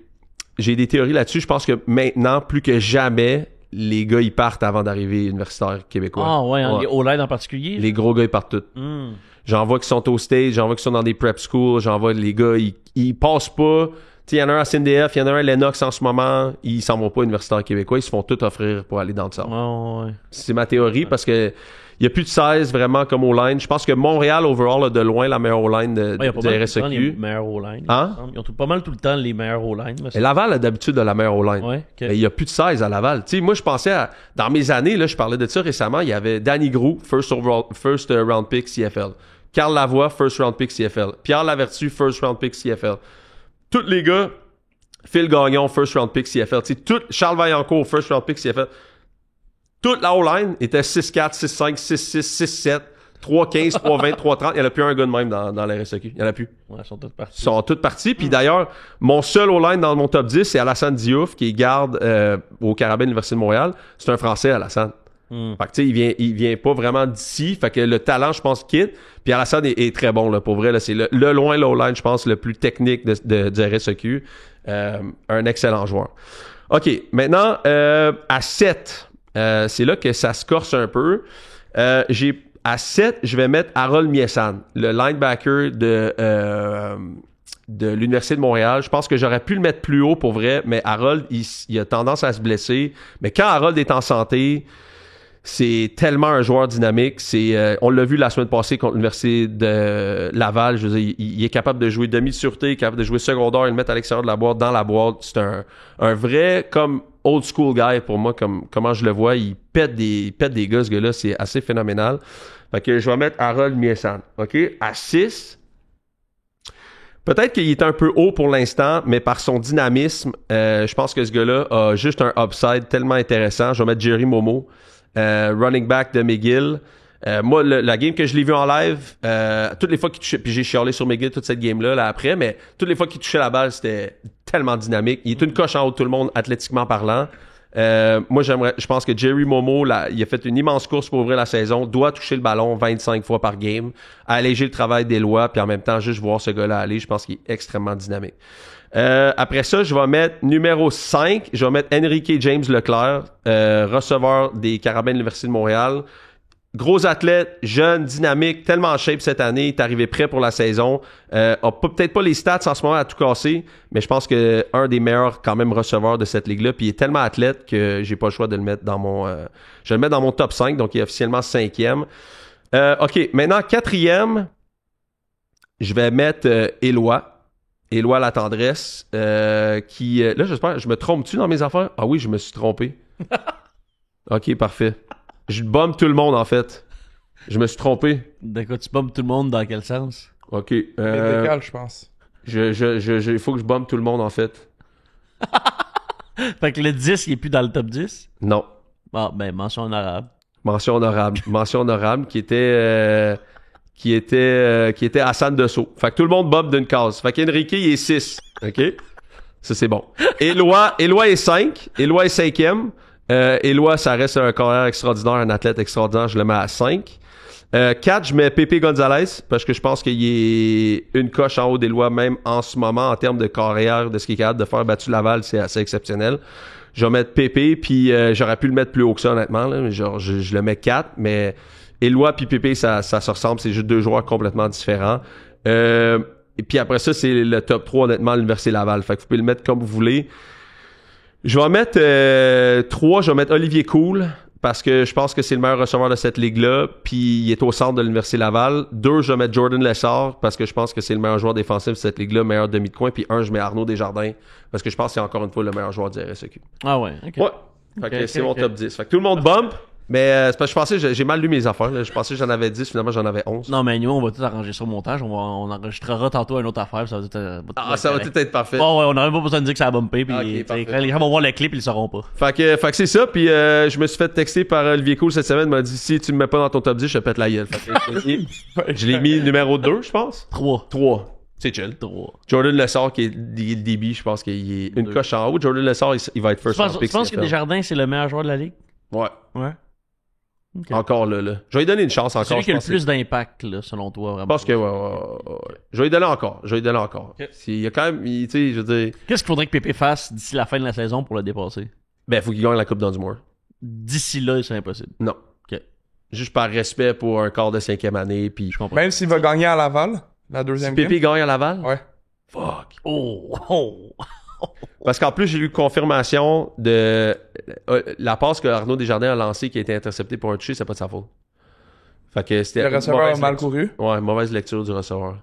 des théories là-dessus. Je pense que maintenant, plus que jamais, les gars, ils partent avant d'arriver universitaire québécois. Ah ouais, hein, les O-line en particulier? Les gros gars, ils partent tous. Hmm. J'en vois qui sont au stage, j'en vois qui sont dans des prep schools, j'en vois les gars, ils passent pas. Tu sais, il y en a un à CNDF, il y en a un à Lennox en ce moment, ils s'en vont pas universitaire québécois, ils se font tout offrir pour aller dans le centre. Ah ouais. C'est ma théorie parce que il y a plus de 16 vraiment comme O-line. Je pense que Montréal, overall, a de loin la meilleure O-line Ouais, il y a pas du mal tout le temps les RSEQ. meilleurs O-line. Hein? Ils ont pas mal tout le temps les meilleurs O-line. Et Laval a d'habitude de la meilleure O-line. Ouais, ok. Mais il y a plus de 16 à Laval. Tu sais, moi, je pensais dans mes années, là, je parlais de ça récemment, il y avait Danny Grou, first round pick CFL. Carl Lavoie, first round pick CFL. Pierre Lavertu, first round pick CFL. Tous les gars, Phil Gagnon, first round pick CFL. Tu sais, Charles Vaillancourt, first round pick CFL. Toute la O-line était 6-4, 6-5, 6-6, 6-7, 3-15, 3-20, 3-30. Il n'y en a plus un gars de même dans la RSEQ. Il n'y en a plus. Ouais, ils sont tous partis. Ils sont toutes partis. Puis d'ailleurs, mon seul O-line dans mon top 10, c'est Alassane Diouf, qui est garde au Carabin de l'Université de Montréal. C'est un Français, Alassane. Fait que tu sais, il vient pas vraiment d'ici. Fait que le talent, je pense, quitte. Puis Alassane est très bon, là, pour vrai. Là, c'est le loin l'O-line, je pense, le plus technique du RSEQ. Un excellent joueur. OK, maintenant, à 7, c'est là que ça se corse un peu. À 7, je vais mettre Harold Miesan, le linebacker de l'Université de Montréal. Je pense que j'aurais pu le mettre plus haut pour vrai, mais Harold, il a tendance à se blesser. Mais quand Harold est en santé, c'est tellement un joueur dynamique. On l'a vu la semaine passée contre l'Université de Laval. Je veux dire, il est capable de jouer demi-sûreté, capable de jouer secondaire et le mettre à l'extérieur de la boîte, dans la boîte. C'est un vrai, comme old school guy pour moi, comment je le vois. Il pète des gars, ce gars-là. C'est assez phénoménal. Fait que je vais mettre Harold Miesan. OK? À 6. Peut-être qu'il est un peu haut pour l'instant, mais par son dynamisme, je pense que ce gars-là a juste un upside tellement intéressant. Je vais mettre Jerry Momo. Running back de McGill. Moi, la game que je l'ai vu en live, toutes les fois qu'il touchait, puis j'ai chialé sur McGill toute cette game-là, là, après, mais toutes les fois qu'il touchait la balle, c'était tellement dynamique. Il est une coche en haut de tout le monde, athlétiquement parlant. Moi, je pense que Jerry Momo, il a fait une immense course pour ouvrir la saison, doit toucher le ballon 25 fois par game, alléger le travail des lois, puis en même temps, juste voir ce gars-là aller. Je pense qu'il est extrêmement dynamique. Après ça, je vais mettre numéro 5, je vais mettre Enrique James Leclerc, receveur des Carabins de l'Université de Montréal. Gros athlète, jeune, dynamique, tellement en shape cette année, il est arrivé prêt pour la saison. A peut-être pas les stats en ce moment à tout casser, mais je pense que un des meilleurs quand même receveurs de cette ligue-là. Puis il est tellement athlète que j'ai pas le choix de le mettre dans mon... je vais le mettre dans mon top 5, donc il est officiellement 5e. OK, maintenant 4e, je vais mettre Éloi. Éloi la tendresse, qui... là, j'espère, je me trompe-tu dans mes affaires? Ah oui, je me suis trompé. OK, parfait. Je bombe tout le monde, en fait. Je me suis trompé. De quoi tu bombes tout le monde, dans quel sens? OK. Légal, je pense. Il faut que je bombe tout le monde, en fait. Fait que le 10, il est plus dans le top 10? Non. Ah, ben, mention honorable. Mention honorable. Mention honorable qui était Hassan Dessau. Fait que tout le monde bombe d'une case. Fait qu'Enrique, il est 6. OK? Ça, c'est bon. Éloi est 5. Éloi est 5e. Éloi, ça reste un carrière extraordinaire, un athlète extraordinaire, je le mets à 5. 4, je mets Pépé Gonzalez, parce que je pense qu'il est une coche en haut d'Éloi, même en ce moment, en termes de carrière, de ce qu'il est capable de faire. Battu Laval, c'est assez exceptionnel. Je vais mettre Pépé, puis j'aurais pu le mettre plus haut que ça, honnêtement. Là. Genre, je le mets 4, mais Éloi puis Pépé, ça se ressemble. C'est juste deux joueurs complètement différents. Et puis après ça, c'est le top 3, honnêtement, à l'Université Laval. Fait que vous pouvez le mettre comme vous voulez. Je vais mettre 3, je vais mettre Olivier Cool, parce que je pense que c'est le meilleur receveur de cette ligue-là, puis il est au centre de l'Université Laval. 2, je vais mettre Jordan Lessard, parce que je pense que c'est le meilleur joueur défensif de cette ligue-là, meilleur demi de coin. Puis 1, je mets Arnaud Desjardins, parce que je pense que c'est encore une fois le meilleur joueur du RSEQ. Ah ouais, ok. Ouais. Fait que c'est mon top 10. Fait que tout le monde bump, mais c'est parce que je pensais, j'ai mal lu mes affaires. Là. Je pensais que j'en avais 10, finalement j'en avais 11. Non, mais nous, on va tout arranger ça au montage. On enregistrera tantôt une autre affaire. Ça va tout Ça va tout être parfait. Bon, ouais, on n'aurait pas besoin de dire que ça a bumpé. Puis Ok, parfait. quand les gens vont voir le clip, ils le sauront pas. Fait que c'est ça, puis je me suis fait texter par Olivier Cool cette semaine, il m'a dit si tu me mets pas dans ton top 10, je te pète la gueule. Fait que je l'ai mis numéro 2, je pense. 3. C'est chill. 3. Jordan Lessard qui est le DB, je pense qu'il est une coche en haut. Jordan Lessard, il va être first round Tu pick. penses que Desjardins, c'est le meilleur joueur de la ligue? Ouais. Ouais. Okay. Encore là. Je vais lui donner une chance encore. C'est lui qui a le je pense plus d'impact, là, selon toi, vraiment. Je pense que ouais. Je vais lui donner encore. Okay. Il y a quand même, tu sais, je veux dire... Qu'est-ce qu'il faudrait que Pépé fasse d'ici la fin de la saison pour le dépasser? Ben, faut qu'il gagne la Coupe d'Andumore. D'ici là, c'est impossible. Non. Ok. Juste par respect pour un quart de 5e année, puis... Je comprends. Même s'il va gagner à Laval, la deuxième Pépé gagne à Laval? Ouais. Fuck. Oh! Parce qu'en plus, j'ai eu confirmation de la passe que Arnaud Desjardins a lancée qui a été interceptée pour un toucher, c'est pas de sa faute. Fait que c'était Le receveur a mal couru. Ouais, mauvaise lecture du receveur.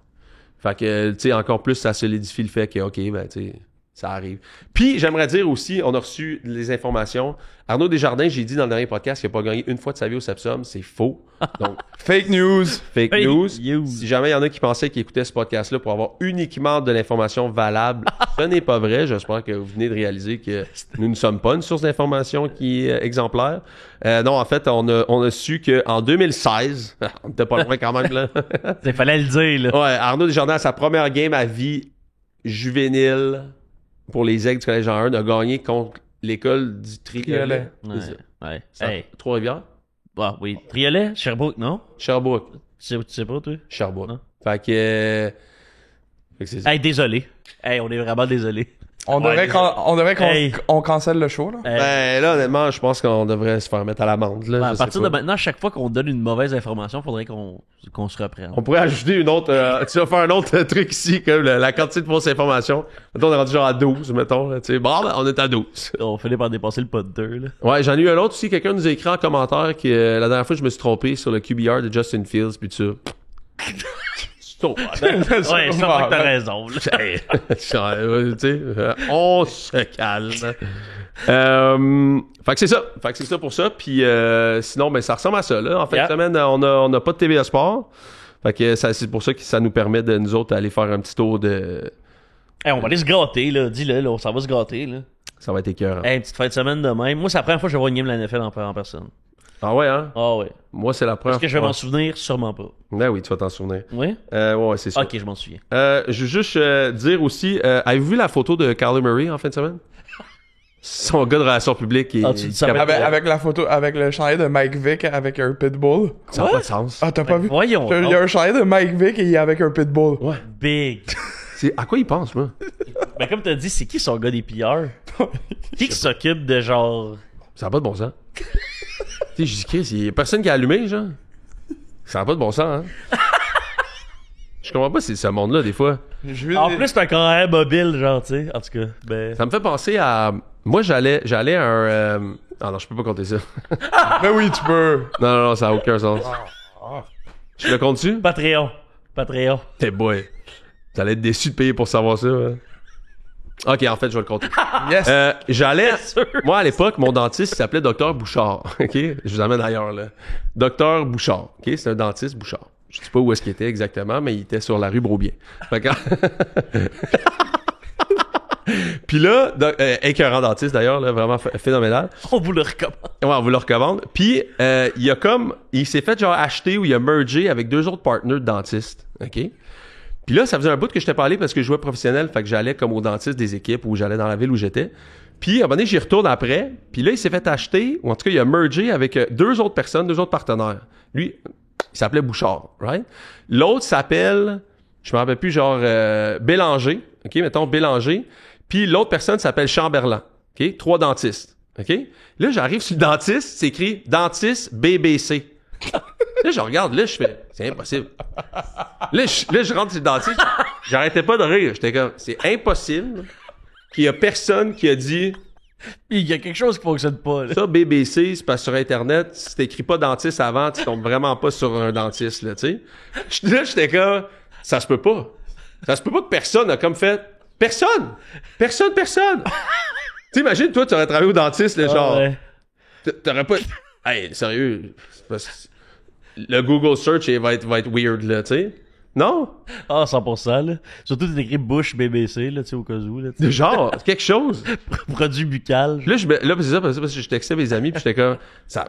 Fait que, tu sais, encore plus, ça solidifie le fait que, OK, ben, tu sais, ça arrive. Puis, j'aimerais dire aussi, on a reçu les informations. Arnaud Desjardins, j'ai dit dans le dernier podcast qu'il n'a pas gagné une fois de sa vie au Sepsum. C'est faux. Donc, Fake news. fake news. Si jamais il y en a qui pensaient qu'ils écoutaient ce podcast-là pour avoir uniquement de l'information valable, ce n'est pas vrai. J'espère que vous venez de réaliser que nous ne sommes pas une source d'information qui est exemplaire. Non, en fait, on a su qu'en 2016, on était pas loin quand même, là. Il fallait le dire, là. Ouais, Arnaud Desjardins, à sa première game à vie juvénile pour les Aigles du Collège Jean 1, a gagné contre l'école du Triolet. Ouais. Ça, Hey. Trois-Rivières? Ah, oui. Triolet? Sherbrooke, non? Sherbrooke. Tu sais pas, toi? Sherbrooke. Non. Fait que c'est ça. Hey, désolé. Hey, on est vraiment désolé. On devrait Hey. qu'on cancelle le show, là. Ben là, honnêtement, je pense qu'on devrait se faire mettre à l'amende. Là, Ben, à je sais partir de pas. maintenant, chaque fois qu'on donne une mauvaise information, faudrait qu'on se reprenne. On pourrait ajouter une autre... tu vas faire un autre truc ici, comme la quantité de fausses informations. Mettons, on est rendu genre à 12, mettons. Là, tu sais. Bon, ben, on est à 12. On finit par dépasser le pas de 2, là. Ouais, j'en ai eu un autre aussi. Quelqu'un nous a écrit en commentaire que la dernière fois, je me suis trompé sur le QBR de Justin Fields, puis tout ça. Ouais, ça fait que t'as raison, là. Hey, tu sais, on se calme. Fait que c'est ça pour ça. Puis sinon, ben ça ressemble à ça. Là. En fin de semaine, on a pas de TVA Sport. Fait que c'est pour ça que ça nous permet de nous autres aller faire un petit tour de... Hey, on va aller se gratter, là. Dis-le, là. On s'en va se gratter, là. Ça va être écœurant. Hey, une petite fin de semaine de même. Moi, c'est la première fois que je vois une game de la NFL en personne. Ah ouais, hein? Ah ouais. Moi, c'est la première Est-ce que je vais fois. m'en souvenir? Sûrement pas. Ben oui, tu vas t'en souvenir. Oui? Ouais, c'est ça. Ok, je m'en souviens. Je veux juste dire aussi, avez-vous vu la photo de Kyler Murray en fin de semaine? son gars de relations publiques est... Ah, tu dis ça va- Avec la photo, avec le chandail de Mike Vick avec un pitbull. Ça n'a pas de sens. Ah, t'as pas vu? Voyons. Il y a un chandail de Mike Vick et il est avec un pitbull. Ouais. Big. À quoi il pense, moi? Ben, comme t'as dit, c'est qui son gars des PR? Qui s'occupe de genre. Ça n'a pas de bon sens. Tu sais, je dis, Chris, il y a personne qui a allumé, genre. Ça n'a pas de bon sens, hein. Je comprends pas ce monde-là, des fois. En plus, c'est un carrière mobile, genre, tu sais. En tout cas, ben. Ça me fait penser à... Moi, j'allais à un... Ah non, je peux pas compter ça. Mais oui, tu peux. Non, ça n'a aucun sens. Je le compte-tu? Patreon. T'es boy. T'allais être déçu de payer pour savoir ça. Hein. Ok, en fait, je vais le compter. Yes. J'allais... sûr. Moi, à l'époque, mon dentiste s'appelait Dr Bouchard. Ok? Je vous amène ailleurs, là. Dr Bouchard. Ok? C'est un dentiste Bouchard. Je sais pas où est-ce qu'il était exactement, mais il était sur la rue Beaubien. Fait que... Puis là, écœurant dentiste d'ailleurs, là, vraiment phénoménal. On vous le recommande. Ouais, on vous le recommande. Puis il s'est fait genre acheter ou il a mergé avec 2 autres partners de dentistes. OK? Puis là, ça faisait un bout que j'étais pas allé parce que je jouais professionnel, fait que j'allais comme au dentiste des équipes ou j'allais dans la ville où j'étais. Puis à un moment donné, j'y retourne après. Puis là, il s'est fait acheter, ou en tout cas, il a mergé avec 2 autres personnes, 2 autres partenaires. Lui, il s'appelait Bouchard, right? L'autre s'appelle, je me rappelle plus, genre Bélanger. OK? Mettons Bélanger. Puis l'autre personne s'appelle Chamberlain. OK? 3 dentistes. OK? Là, j'arrive sur le dentiste, c'est écrit dentiste BBC. Là, je regarde, là, je fais, c'est impossible. Là, je rentre sur le dentiste, j'arrêtais pas de rire. J'étais comme, c'est impossible qu'il y a personne qui a dit, Il y a quelque chose qui fonctionne pas, là. ça, BBC, c'est parce que sur Internet, si t'écris pas dentiste avant, tu tombes vraiment pas sur un dentiste, là, tu sais. Là, j'étais comme, ça se peut pas. Ça se peut pas que personne a comme fait, personne! T'imagines, toi, tu aurais travaillé au dentiste, là, genre, Ouais. t'aurais pas... Hey, sérieux, c'est parce que le Google Search va être weird, là, tu sais. Non? Ah, 100%, là. Surtout, c'est écrit Bush BBC, là, tu sais, au cas où, là. tu sais. Genre, quelque chose. Produit buccal. Là, c'est ça, parce que je textais mes amis, puis j'étais comme...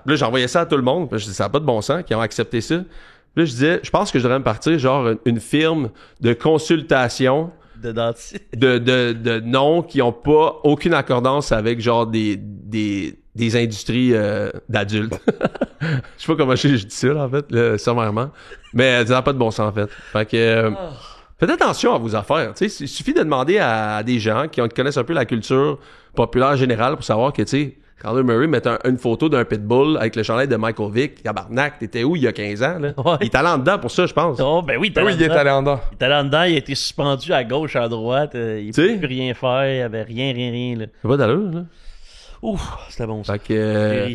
Là, j'envoyais ça à tout le monde, puis je disais, ça n'a pas de bon sens, qui ont accepté ça. Puis là, je disais, je pense que je devrais me partir, genre, une firme de consultation De dentiste. de noms qui ont pas aucune accordance avec, genre, des industries d'adultes. Je sais pas comment je dis ça, là, en fait, là, sommairement. Mais ça n'a pas de bon sens, en fait. Fait que... faites attention à vos affaires. Tu sais, il suffit de demander à des gens qui connaissent un peu la culture populaire générale pour savoir que, tu sais, Kyler Murray met une photo d'un pitbull avec le chandail de Michael Vick. Tabarnak, t'étais où il y a 15 ans, là? Ouais. Il est allé en dedans pour ça, je pense. Oh, ben oui, Ah oui, il est allé en dedans. Il est allé en dedans, il a été suspendu à gauche, à droite. Il Tu sais? pouvait plus rien faire, il avait rien, là. C'est pas d'allure, là. Ouf, c'était bon, ça. Fait que...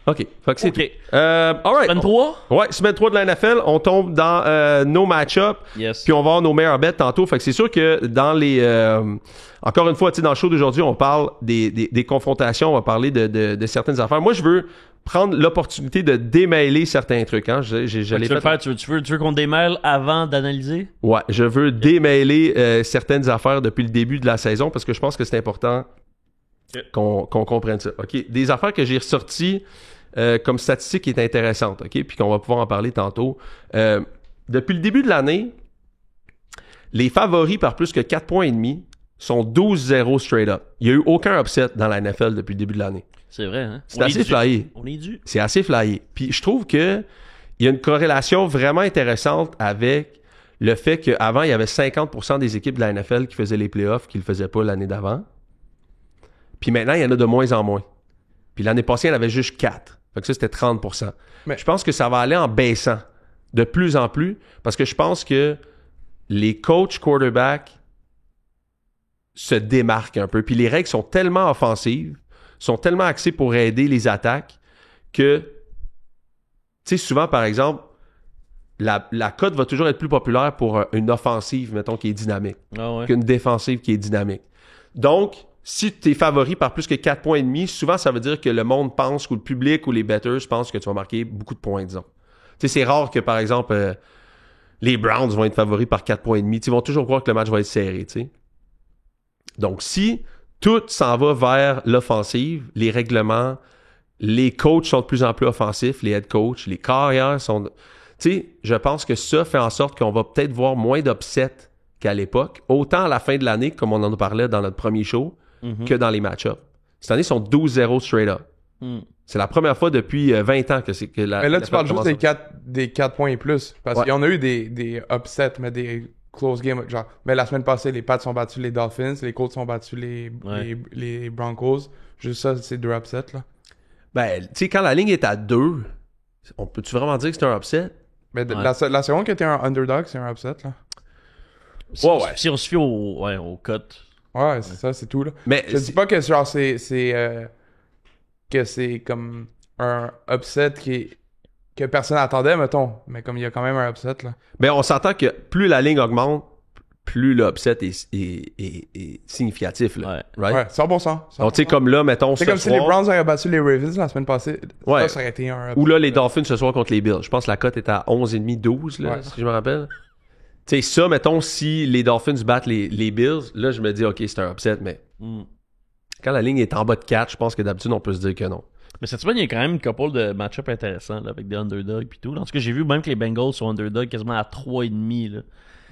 OK. Fait que c'est Ok. tout. Alright. 23? Ouais, semaine 3 de la NFL, on tombe dans nos match-ups. Yes. Puis on va avoir nos meilleurs bets tantôt. Fait que c'est sûr que dans les... encore une fois, tu sais, dans le show d'aujourd'hui, on parle des confrontations, on va parler de certaines affaires. Moi, je veux prendre l'opportunité de démêler certains trucs. Hein. Je l'ai Tu veux fait. le faire, tu veux qu'on démêle avant d'analyser? Ouais, je veux démêler certaines affaires depuis le début de la saison parce que je pense que c'est important qu'on comprenne ça. OK, des affaires que j'ai ressorties comme statistique qui est intéressante, OK, puis qu'on va pouvoir en parler tantôt. Depuis le début de l'année, les favoris par plus que 4 points et demi sont 12-0 straight up. Il n'y a eu aucun upset dans la NFL depuis le début de l'année. C'est vrai, hein? C'est assez flyé. On est dû. C'est assez flyé. Puis je trouve que il y a une corrélation vraiment intéressante avec le fait qu'avant, il y avait 50% des équipes de la NFL qui faisaient les playoffs qui ne le faisaient pas l'année d'avant. Puis maintenant, il y en a de moins en moins. Puis l'année passée, il y en avait juste 4. Fait que ça, c'était 30%. Mais je pense que ça va aller en baissant de plus en plus parce que je pense que les coachs quarterbacks se démarquent un peu. Puis les règles sont tellement offensives, sont tellement axées pour aider les attaques que, tu sais, souvent, par exemple, la cote va toujours être plus populaire pour une offensive, mettons, qui est dynamique, Ah ouais. qu'une défensive qui est dynamique. Donc, si tu es favori par plus que 4 points et demi, souvent, ça veut dire que le monde pense, ou le public, ou les bettors pensent que tu vas marquer beaucoup de points, disons. Tu sais, c'est rare que, par exemple, les Browns vont être favoris par 4 points et demi. Ils vont toujours croire que le match va être serré, tu sais. Donc, si tout s'en va vers l'offensive, les règlements, les coachs sont de plus en plus offensifs, les head coachs, les carrières sont... Tu sais, je pense que ça fait en sorte qu'on va peut-être voir moins d'upsets qu'à l'époque, autant à la fin de l'année, comme on en parlait dans notre premier show, que dans les match-ups. Cette année, ils sont 12-0 straight up. C'est la première fois depuis 20 ans que la... Mais là, tu parles juste commence des 4 points et plus. Parce qu'il y en a eu des upsets, mais des close games. Genre, mais la semaine passée, les Pats ont battu les Dolphins, les Colts ont battu les Broncos. Juste ça, c'est 2 upsets, là. Ben, tu sais, quand la ligne est à 2, on peut-tu vraiment dire que c'est un upset? Mais la seconde qui était un underdog, c'est un upset, là. Si on se fie au cut. Ouais, c'est ça, c'est tout, là. Mais Je dis pas que genre que c'est comme un upset que personne n'attendait, mettons. Mais comme il y a quand même un upset, là. Ben, on s'entend que plus la ligne augmente, plus l'upset est significatif, là. Ouais, Right? 100%. Donc, tu sais, comme là, mettons, c'est ce comme si soir, les Browns avaient battu les Ravens la semaine passée. Ouais. Ça aurait été un upset. ou là, les Dolphins ce soir contre les Bills. Je pense que la cote est à 11,5, 12, là, Ouais. si je me rappelle. Tu sais, ça, mettons, si les Dolphins battent les Bills, là, je me dis, OK, c'est un upset, mais quand la ligne est en bas de 4, je pense que d'habitude, on peut se dire que non. Mais cette semaine, il y a quand même une couple de match-up intéressants là, avec des underdogs et tout. En tout cas, j'ai vu même que les Bengals sont underdogs quasiment à 3,5. Là.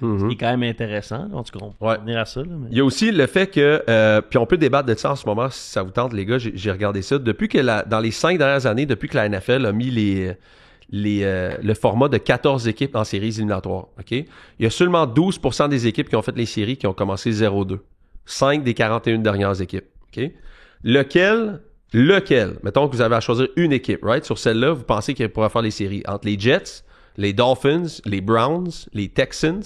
Ce qui est quand même intéressant. Là. En tout cas, on peut revenir à ça. Là, mais... Il y a aussi le fait que, puis on peut débattre de ça en ce moment si ça vous tente, les gars. J'ai regardé ça. Depuis que dans les 5 dernières années, depuis que la NFL a mis le format de 14 équipes en séries éliminatoires, OK? Il y a seulement 12% des équipes qui ont fait les séries qui ont commencé 0-2. 5 des 41 dernières équipes, OK? Lequel, mettons que vous avez à choisir une équipe, right? Sur celle-là, vous pensez qu'elle pourrait faire les séries entre les Jets, les Dolphins, les Browns, les Texans,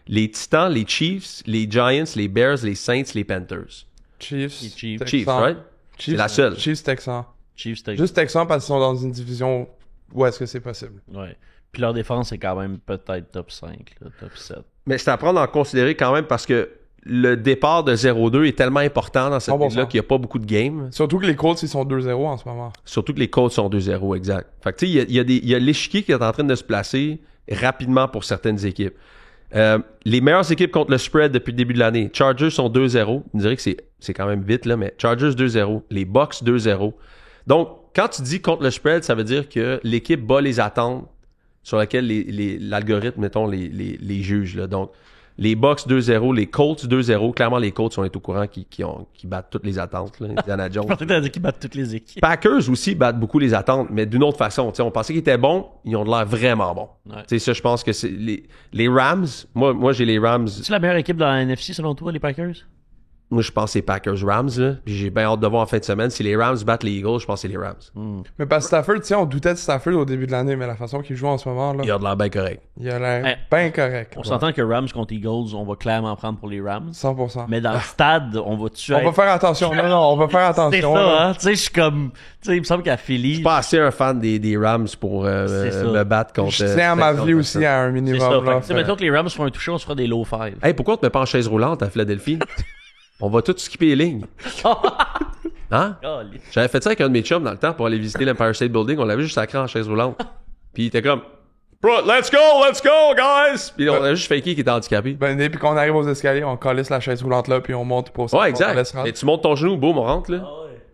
les Titans, les Chiefs, les Giants, les Bears, les Saints, les Panthers. Chiefs, Chiefs, right? C'est la seule. Chiefs, Texans. Chiefs, Juste Texans parce qu'ils sont dans une division où est-ce que c'est possible. Ouais. Puis leur défense est quand même peut-être top 5, là, top 7. Mais c'est à prendre en considérer quand même parce que le départ de 0-2 est tellement important dans cette ligue-là qu'il n'y a pas beaucoup de games. Surtout que les Colts, ils sont 2-0 en ce moment. Surtout que les Colts sont 2-0, exact. Fait que tu sais, il y a l'échiquier qui est en train de se placer rapidement pour certaines équipes. Les meilleures équipes contre le spread depuis le début de l'année. Chargers sont 2-0. On dirait que c'est quand même vite, là, mais Chargers 2-0. Les Bucks 2-0. Donc, quand tu dis contre le spread, ça veut dire que l'équipe bat les attentes sur lesquelles l'algorithme, mettons, les juge. Là. Donc, les Bucks 2-0, les Colts 2-0. Clairement, les Colts, on est au courant qui battent toutes les attentes. Là. Indiana Jones. Je pensais que t'as dit qu'ils battent toutes les équipes. Packers aussi battent beaucoup les attentes, mais d'une autre façon. T'sais, on pensait qu'ils étaient bons, ils ont de l'air vraiment bons. Ouais. Ça, je pense que c'est les Rams. Moi, j'ai les Rams. C'est la meilleure équipe dans la NFC selon toi, les Packers? Moi, je pense que c'est Packers-Rams. Là. Puis j'ai bien hâte de voir en fin de semaine. Si les Rams battent les Eagles, je pense que c'est les Rams. Mais parce que Stafford, tu sais, on doutait de Stafford au début de l'année, mais la façon qu'il joue en ce moment, là, Il a de l'air bien correct. il a l'air bien correct. On s'entend que Rams contre Eagles, on va clairement prendre pour les Rams. 100%. Mais dans le stade, on va tuer. On va faire attention. Non, on va faire C'est attention. ça, là. hein? Tu sais, je suis comme. Tu sais, il me semble qu'à Philly. Je suis pas assez un fan des Rams pour me battre contre... Je tiens à m'aveler aussi à un C'est ça. minimum. Fait Là, que, tu sais, mettons que les Rams font un toucher, on se fera des low five. Hey, pourquoi on te met pas en chaise roulante à Philadelphie? On va tout skipper les lignes. Hein? J'avais fait ça avec un de mes chums dans le temps pour aller visiter l'Empire State Building. On l'avait juste sacré en chaise roulante. Puis il était comme... Bro, let's go, guys! Puis on a juste faké qu'il était handicapé. Ben, et puis quand on arrive aux escaliers, on calisse la chaise roulante là, puis on monte pour ça. Ouais, exact. Et tu montes ton genou, boum, on rentre, là.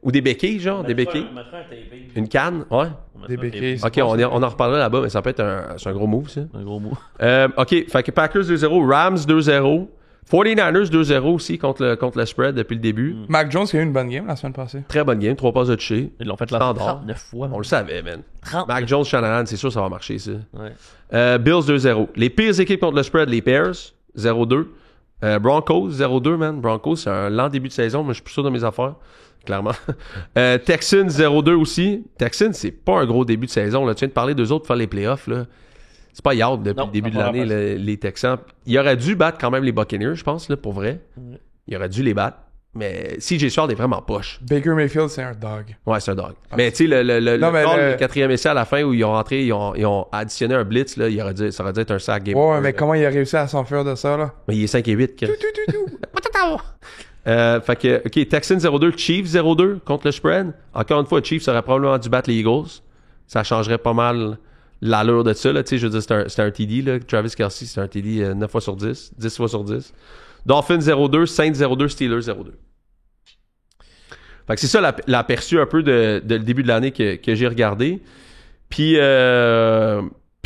Ou des béquilles, genre, des béquilles. Une canne, ouais. Des béquilles. Ok, on en reparlera là-bas, mais ça peut être c'est un gros move, ça. Un gros mot. Ok, fait que Packers 2-0, Rams 2-0, 49ers 2-0 aussi contre le spread depuis le début. Mac Jones qui a eu une bonne game la semaine passée. Très bonne game, 3 passes de toucher. Ils l'ont fait là Standard. 39 fois. On le savait, man. 39. Mac Jones, Shanahan, c'est sûr ça va marcher, ça. Ouais. Bills 2-0. Les pires équipes contre le spread, les Bears 0-2. Broncos 0-2, man. Broncos, c'est un lent début de saison, mais je suis plus sûr de mes affaires. Clairement. Texans 0-2 aussi. Texans, c'est pas un gros début de saison. Là. Tu viens de parler d'eux autres pour faire les playoffs. Là. C'est pas yard depuis le début de l'année, les Texans. Il aurait dû battre quand même les Buccaneers, je pense, là, pour vrai. Il aurait dû les battre. Mais CJ Stroud est vraiment poche. Baker Mayfield, c'est un dog. Ouais, c'est un dog. Mais tu sais, le quatrième essai à la fin où ils ont rentré, ils ont additionné un blitz, là, ça aurait dû être un sack game. Ouais, mais comment il a réussi à s'enfuir de ça, là? Mais il est 5 et 8. Fait que, OK, Texans 0-2, Chiefs 0-2 contre le spread. Encore une fois, Chiefs aurait probablement dû battre les Eagles. Ça changerait pas mal l'allure de ça, là. Tu sais, je veux dire, c'est un TD, là. Travis Kelce, c'est un TD 9 fois sur 10, 10 fois sur 10. Dolphins 0-2, Saints 0-2, Steelers 0-2. Fait que c'est ça l'aperçu un peu de le début de l'année que j'ai regardé. Puis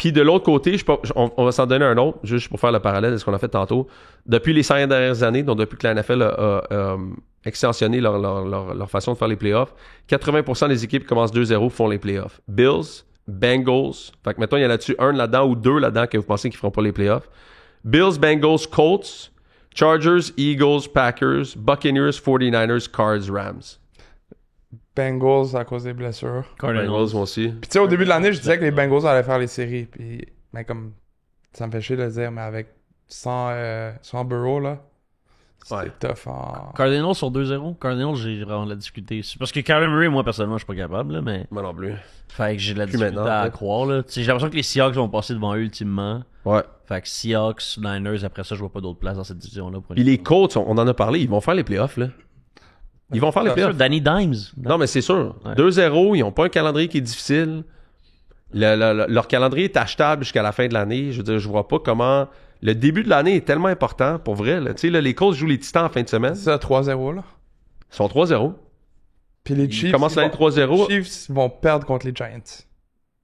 Puis de l'autre côté, on va s'en donner un autre, juste pour faire le parallèle de ce qu'on a fait tantôt. Depuis les 5 dernières années, donc depuis que la NFL a extensionné leur façon de faire les playoffs, 80% des équipes qui commencent 2-0 font les playoffs. Bills, Bengals, fait que mettons, il y en a-tu un là-dedans ou deux là-dedans que vous pensez qu'ils feront pas les playoffs. Bills, Bengals, Colts, Chargers, Eagles, Packers, Buccaneers, 49ers, Cards, Rams. Bengals à cause des blessures. Bengals vont aussi. Puis tu sais, au début de l'année, je disais que les Bengals allaient faire les séries. Puis, mais comme, ça me fait chier de le dire, mais avec sans Burrow, là, c'est tough en... Cardinals sur 2-0. Cardinals, j'ai vraiment de la difficulté. Parce que Kyler Murray, moi, personnellement, je suis pas capable, là, mais... Moi non plus. Fait que j'ai de la difficulté maintenant, à ouais. croire, là. J'ai l'impression que les Seahawks vont passer devant eux, ultimement. Ouais. Fait que Seahawks, Niners, après ça, je vois pas d'autre place dans cette division-là. Puis les Colts, on en a parlé, ils vont faire les playoffs, là. Ils vont faire les playoffs. Danny Dimes. Non, mais c'est sûr. Ouais. 2-0, ils n'ont pas un calendrier qui est difficile. Leur calendrier est achetable jusqu'à la fin de l'année. Je veux dire, je vois pas comment... Le début de l'année est tellement important, pour vrai. Tu sais, là, les Colts jouent les Titans en fin de semaine. C'est ça, 3-0, là. Ils sont 3-0. Puis les Ils Chiefs... commencent l'année 3-0. Les Chiefs vont perdre contre les Giants.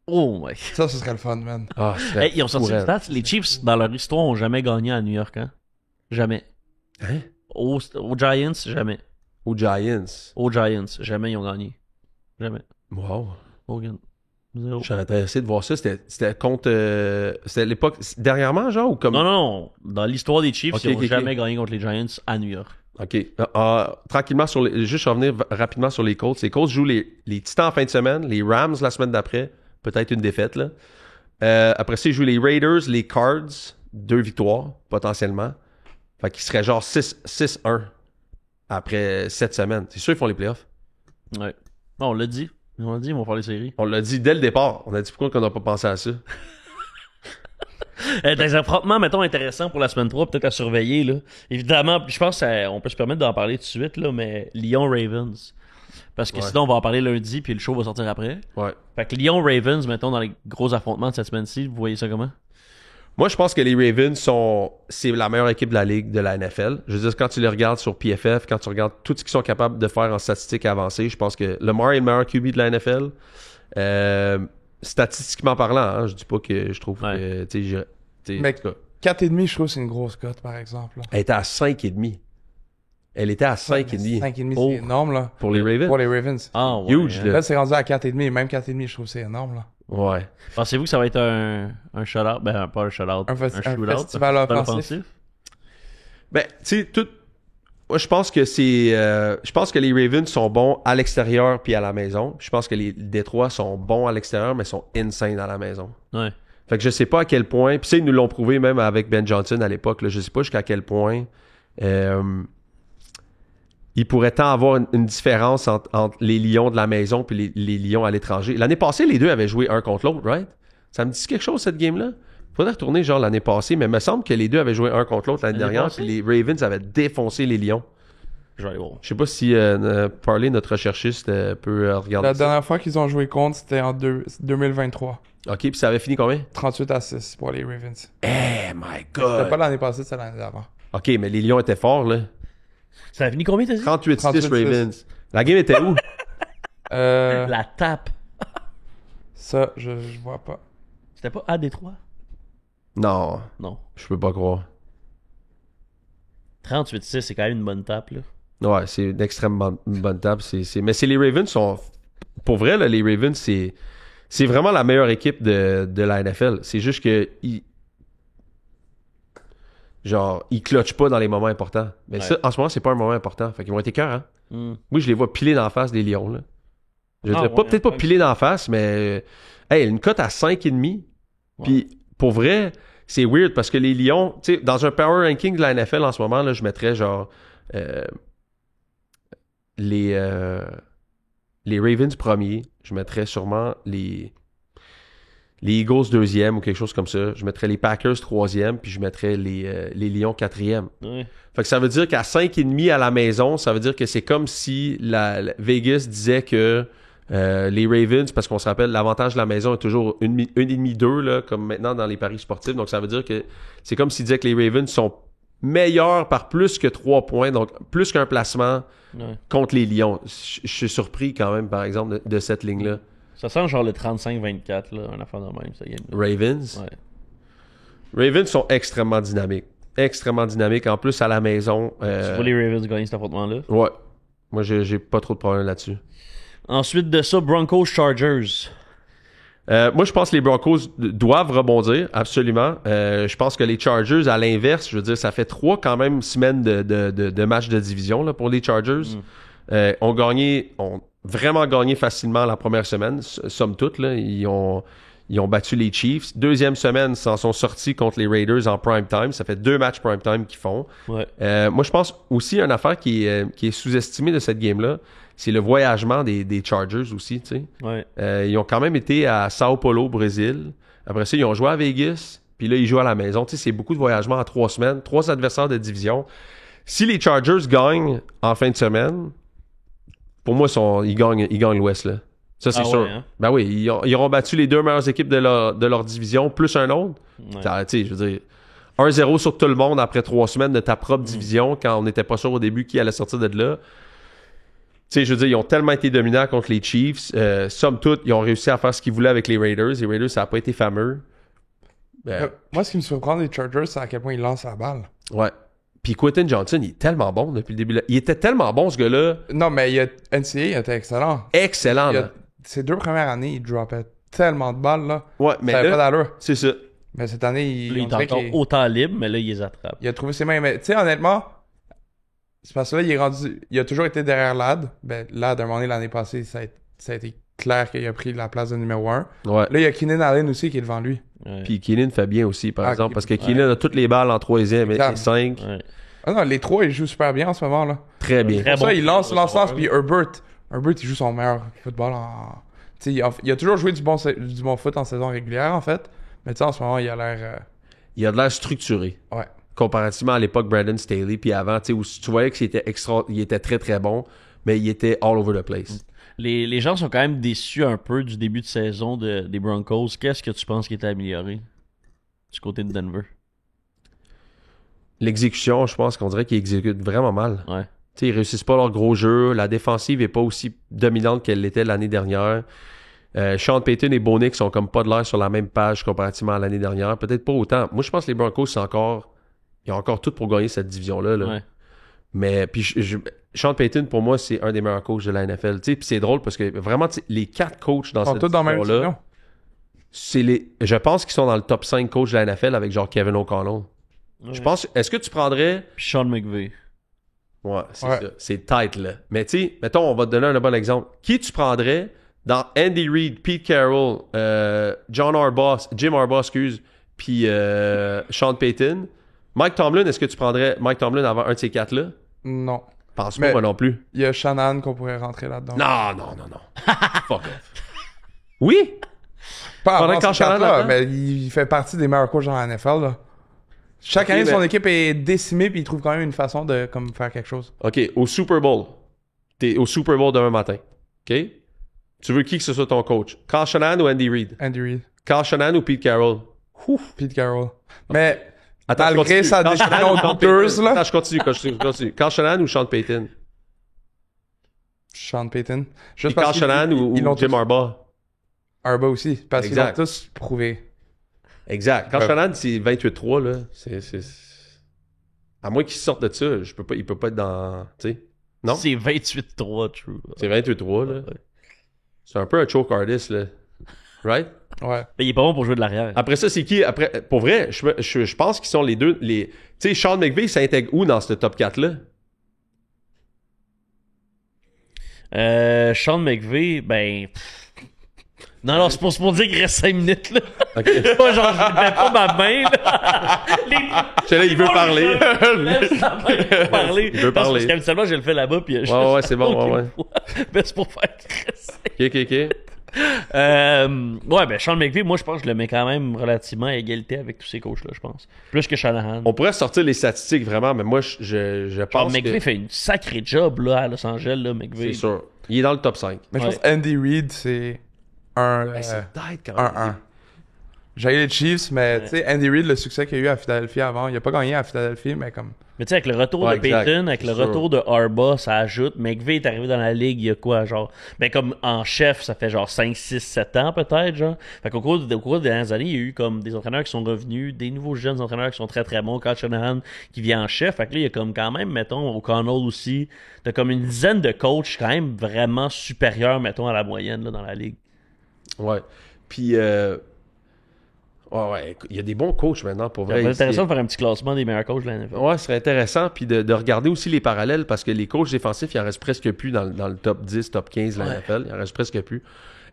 Oh, ouais. Ça, ce serait le fun, man. Ah, Hey, ils ont sorti une stats. Les Chiefs, dans leur histoire, ont jamais gagné à New York, hein? Jamais. Hein? Aux Giants, jamais. Aux Giants. Aux Giants, jamais ils ont gagné. Jamais. Wow. Aucun. Zéro. Je serais intéressé de voir ça. C'était contre... c'était l'époque... Dernièrement, genre, ou comme... Non. Dans l'histoire des Chiefs, Ok, ils ont ok. jamais gagné contre les Giants à New York. OK. Tranquillement, juste revenir rapidement sur les Colts. Les Colts jouent les Titans en fin de semaine, les Rams la semaine d'après, peut-être une défaite, là. Après ça, ils jouent les Raiders, les Cards, 2 victoires, potentiellement. Fait qu'ils seraient genre 6-1 après 7 semaines. C'est sûr qu'ils font les playoffs. Ouais. Non, on l'a dit. On l'a dit, ils vont faire les séries. On l'a dit dès le départ. On a dit pourquoi on n'a pas pensé à ça. Des affrontements, mettons, intéressants pour la semaine 3, peut-être à surveiller, là. Évidemment, je pense qu'on peut se permettre d'en parler tout de suite, là, mais Lyon-Ravens. Parce que Ouais. sinon, on va en parler lundi, puis le show va sortir après. Ouais. Fait que Lyon-Ravens, mettons, dans les gros affrontements de cette semaine-ci, vous voyez ça comment? Moi, je pense que les Ravens c'est la meilleure équipe de la ligue, de la NFL. Je veux dire, quand tu les regardes sur PFF, quand tu regardes tout ce qu'ils sont capables de faire en statistiques avancées, je pense que Lamar est le meilleur QB de la NFL. Statistiquement parlant, hein, je dis pas que je trouve que, tu sais, Mais en tout cas, 4,5, je trouve que c'est une grosse cote, par exemple. Là. elle était à 5,5. Elle était à 5,5 5,5, Oh. c'est énorme, là. pour les Ravens. Pour les Ravens. Ah, ouais. Huge, hein. là. Là, c'est rendu à 4,5. Même 4,5, je trouve que c'est énorme, là. Ouais. Pensez-vous que ça va être un shutout? Ben, pas un shutout. Un shootout, festival offensif. Ben, tu sais, moi, je pense que je pense que les Ravens sont bons à l'extérieur puis à la maison. Je pense que les Détroits sont bons à l'extérieur, mais sont insane à la maison. Ouais. Fait que je sais pas à quel point. Puis ça, ils nous l'ont prouvé même avec Ben Johnson à l'époque. Là, je sais pas jusqu'à quel point il pourrait tant avoir une différence entre les Lions de la maison puis les Lions à l'étranger. L'année passée, les deux avaient joué un contre l'autre, right? Ça me dit quelque chose, cette game-là? Faudrait retourner genre l'année passée, mais il me semble que les deux avaient joué un contre l'autre l'année dernière, passée? puis les Ravens avaient défoncé les Lions. Je vais aller voir. Je sais pas si Parley, notre recherchiste, peut regarder La ça. dernière fois qu'ils ont joué contre, c'était en 2023. OK, puis ça avait fini combien? 38-6 pour les Ravens. Eh my C'était pas God! l'année passée, c'était l'année d'avant. OK, mais les Lions étaient forts, là. Ça a fini combien, t'as dit? 38-6 38-6. Ravens. La game était où? La tape. Ça, je vois pas. C'était pas à Détroit? Non, Non. je peux pas croire. 38-6, c'est quand même une bonne tape, là. Ouais, c'est une extrêmement bonne table. Mais les Ravens sont... Pour vrai, là, les Ravens, c'est vraiment la meilleure équipe de la NFL. C'est juste que... Ils clutchent pas dans les moments importants. Mais ça, en ce moment, c'est pas un moment important. Fait qu'ils vont être écœurs, hein. Moi, je les vois piler dans la face des Lions, là. Je veux dire, peut-être pas piler dans la face, mais... Hey, une cote à 5,5. Puis, pour vrai, c'est weird parce que les Lions... Tu sais, dans un power ranking de la NFL en ce moment, là, je mettrais genre... les Ravens premiers. Je mettrais sûrement les Eagles deuxième ou quelque chose comme ça. Je mettrais les Packers troisième, puis je mettrais les Lions quatrième. Ouais. Fait que ça veut dire qu'à 5,5 à la maison, ça veut dire que c'est comme si la Vegas disait que les Ravens, parce qu'on se rappelle, l'avantage de la maison est toujours 1,5-2, là, comme maintenant dans les paris sportifs. Donc ça veut dire que c'est comme s'il disait que les Ravens sont meilleurs par plus que 3 points, donc plus qu'un placement Ouais. contre les Lions. Je suis surpris quand même, par exemple, de cette ligne-là. Ça sent genre le 35-24, là, un affaire de même, ça game. Ravens. Ouais. Ravens sont extrêmement dynamiques. Extrêmement dynamiques. En plus, à la maison. Tu vois les Ravens gagner cet affrontement-là? Ouais. Moi, j'ai pas trop de problème là-dessus. Ensuite de ça, Broncos-Chargers. Moi, je pense que les Broncos doivent rebondir, absolument. Je pense que les Chargers, à l'inverse, je veux dire, ça fait 3 quand même semaines de matchs de division là, pour les Chargers. Ont vraiment gagné facilement la première semaine, somme toute. Là. Ils ont battu les Chiefs. Deuxième semaine, ils s'en sont sortis contre les Raiders en prime time. Ça fait 2 matchs prime time qu'ils font. Ouais. Moi, je pense aussi une affaire qui est sous-estimée de cette game-là, c'est le voyagement des Chargers aussi, tu sais. Ouais. Ils ont quand même été à Sao Paulo, Brésil. Après ça, ils ont joué à Vegas. Puis là, ils jouent à la maison. Tu sais, c'est beaucoup de voyagements en 3 semaines. 3 adversaires de division. Si les Chargers gagnent en fin de semaine, pour moi, ils gagnent l'Ouest, là. Ça, c'est sûr. Ouais, hein? Ben oui, ils auront battu les 2 meilleures équipes de leur division, plus un autre. Ouais. Tu sais, je veux dire, 1-0 sur tout le monde après 3 semaines de ta propre division, quand on n'était pas sûr au début qui allait sortir de là. Tu sais, je veux dire, ils ont tellement été dominants contre les Chiefs. Somme toute, ils ont réussi à faire ce qu'ils voulaient avec les Raiders. Les Raiders, ça n'a pas été fameux. Moi, ce qui me surprend des Chargers, c'est à quel point ils lancent la balle. Ouais. Puis Quentin Johnson, il est tellement bon depuis le début. Il était tellement bon, ce gars-là. Non, mais NCAA, il était excellent. Excellent, là. Ses 2 premières années, il droppait tellement de balles, là. Ouais, mais ça avait pas là, d'allure. c'est ça. Mais cette année, Là, il on est dirait encore qu'il- autant libre, mais là, il les attrape. il a trouvé ses mains. Mais tu sais, honnêtement, c'est parce que là, il a toujours été derrière Lad. Ben, Lad, à un moment donné, l'année passée, ça a été clair qu'il a pris la place de numéro 1. Ouais. Là, il y a Keenan Allen aussi qui est devant lui. Ouais. Puis Keenan fait bien aussi, par Ah, exemple, parce que ouais. Keenan a toutes les balles en 3e et Exact. 5. Ouais. Ah non, les 3, ils jouent super bien en ce moment, là. Très bien. Très Ça, bon. il lance, puis Herbert, il joue son meilleur football en... Tu sais, il a toujours joué du bon foot en saison régulière, en fait. Mais tu sais, en ce moment, il a l'air... Il a de l'air structuré. Ouais. Comparativement à l'époque Brandon Staley, puis avant, tu sais, où tu voyais qu'il était il était très très bon, mais il était all over the place. Les gens sont quand même déçus un peu du début de saison des Broncos. Qu'est-ce que tu penses qui était amélioré du côté de Denver? L'exécution, je pense qu'on dirait qu'ils exécutent vraiment mal. Ouais. Tu sais, ils réussissent pas leur gros jeu. La défensive est pas aussi dominante qu'elle l'était l'année dernière. Sean Payton et Bo Nix sont comme pas de l'air sur la même page comparativement à l'année dernière. Peut-être pas autant. Moi, je pense que les Broncos, ils ont encore tout pour gagner cette division-là. Là. Ouais. Mais puis Sean Payton, pour moi, c'est un des meilleurs coachs de la NFL. Tu sais, puis c'est drôle parce que vraiment, tu sais, les 4 coachs dans Ils sont cette tous dans la même division-là, division. je pense qu'ils sont dans le top 5 coachs de la NFL avec genre Kevin O'Connell. Je pense, est-ce que tu prendrais... Puis Sean McVay. Ouais, c'est Ouais. ça. C'est tight, là. Mais tu sais, mettons, on va te donner un bon exemple. Qui tu prendrais dans Andy Reid, Pete Carroll, Jim Harbaugh, puis Sean Payton? Mike Tomlin, est-ce que tu prendrais Mike Tomlin avant un de ces 4-là? Non. Pense-moi, Mais- moi non plus. Il y a Shanahan qu'on pourrait rentrer là-dedans. Non. Fuck off. Oui? Pas Pendant avant que ces Shanahan quatre-là, là-dedans? mais il fait partie des meilleurs coachs dans la NFL, là. Chaque année, mais- son équipe est décimée, puis il trouve quand même une façon de comme, faire quelque chose. OK, au Super Bowl. T'es au Super Bowl demain matin. OK? Tu veux qui que ce soit ton coach? Kyle Shanahan ou Andy Reid? Andy Reid, Kyle Shanahan ou Pete Carroll? Pete Carroll. Mais Attends, je malgré continue. sa Kyle Shanahan ou décision Sean douteuse, Payton? là. Attends, je continue. Kyle Shanahan ou Sean Payton? Sean Payton. Puis Juste Kyle parce Shanahan qu'ils ou l'ont Jim tous- Harbaugh? Harbaugh aussi, parce qu'ils l'ont Exact. tous prouvé. Exact. Kyle Ouais. Shanahan, c'est 28-3, là. À moins qu'il sorte de ça, il peut pas être dans... Tu sais? Non? C'est 28-3, true. C'est 28-3, là. C'est un peu un choke artist, là. Right? Ouais. Mais il est pas bon pour jouer de l'arrière. Après ça, c'est qui? Après, pour vrai, je pense qu'ils sont les deux... Tu sais, Sean McVay, il s'intègre où dans ce top 4-là? Sean McVay, ben... Non, c'est pour dire qu'il reste 5 minutes, là. OK. C'est pas genre, je mets pas ma main, là. Là, il veut parler. Laisse la main pour parler. Il veut parler. Parce qu'habituellement, je le fais là-bas, puis Ouais, c'est bon, ouais. Mais c'est pour faire cresser. OK. Ouais, ben Sean McVay, moi, je pense que je le mets quand même relativement à égalité avec tous ces coachs-là, je pense. Plus que Shanahan. On pourrait sortir les statistiques, vraiment, mais moi, je Genre, pense McVay que... fait une sacrée job, là, à Los Angeles, là, McVay. C'est sûr. Il est dans le top 5. Mais je Ouais. pense que Andy Reid, c'est un... C'est tight, quand même. 1-1. J'ai les Chiefs, mais tu sais, Andy Reid, le succès qu'il a eu à Philadelphie avant, il a pas gagné à Philadelphie, mais comme Mais tu sais, avec le retour Ouais, de exact, Payton, avec c'est le sûr. retour de Harbaugh, ça ajoute. McVay est arrivé dans la ligue il y a quoi, genre. Ben, comme en chef, ça fait genre 5, 6, 7 ans peut-être, genre. Fait qu'au cours des dernières années, il y a eu comme des entraîneurs qui sont revenus, des nouveaux jeunes entraîneurs qui sont très très bons. Kyle Shanahan qui vient en chef. Fait que là, il y a comme quand même, mettons, O'Connell aussi. T'as comme une dizaine de coachs quand même vraiment supérieurs, mettons, à la moyenne là, dans la ligue. Ouais. Puis, ouais, il y a des bons coachs maintenant, pour vrai. C'est intéressant de faire un petit classement des meilleurs coachs de la NFL. Ouais, ce serait intéressant. Puis de regarder aussi les parallèles parce que les coachs défensifs, il en reste presque plus dans le top 10, top 15 de la NFL. Il en reste presque plus.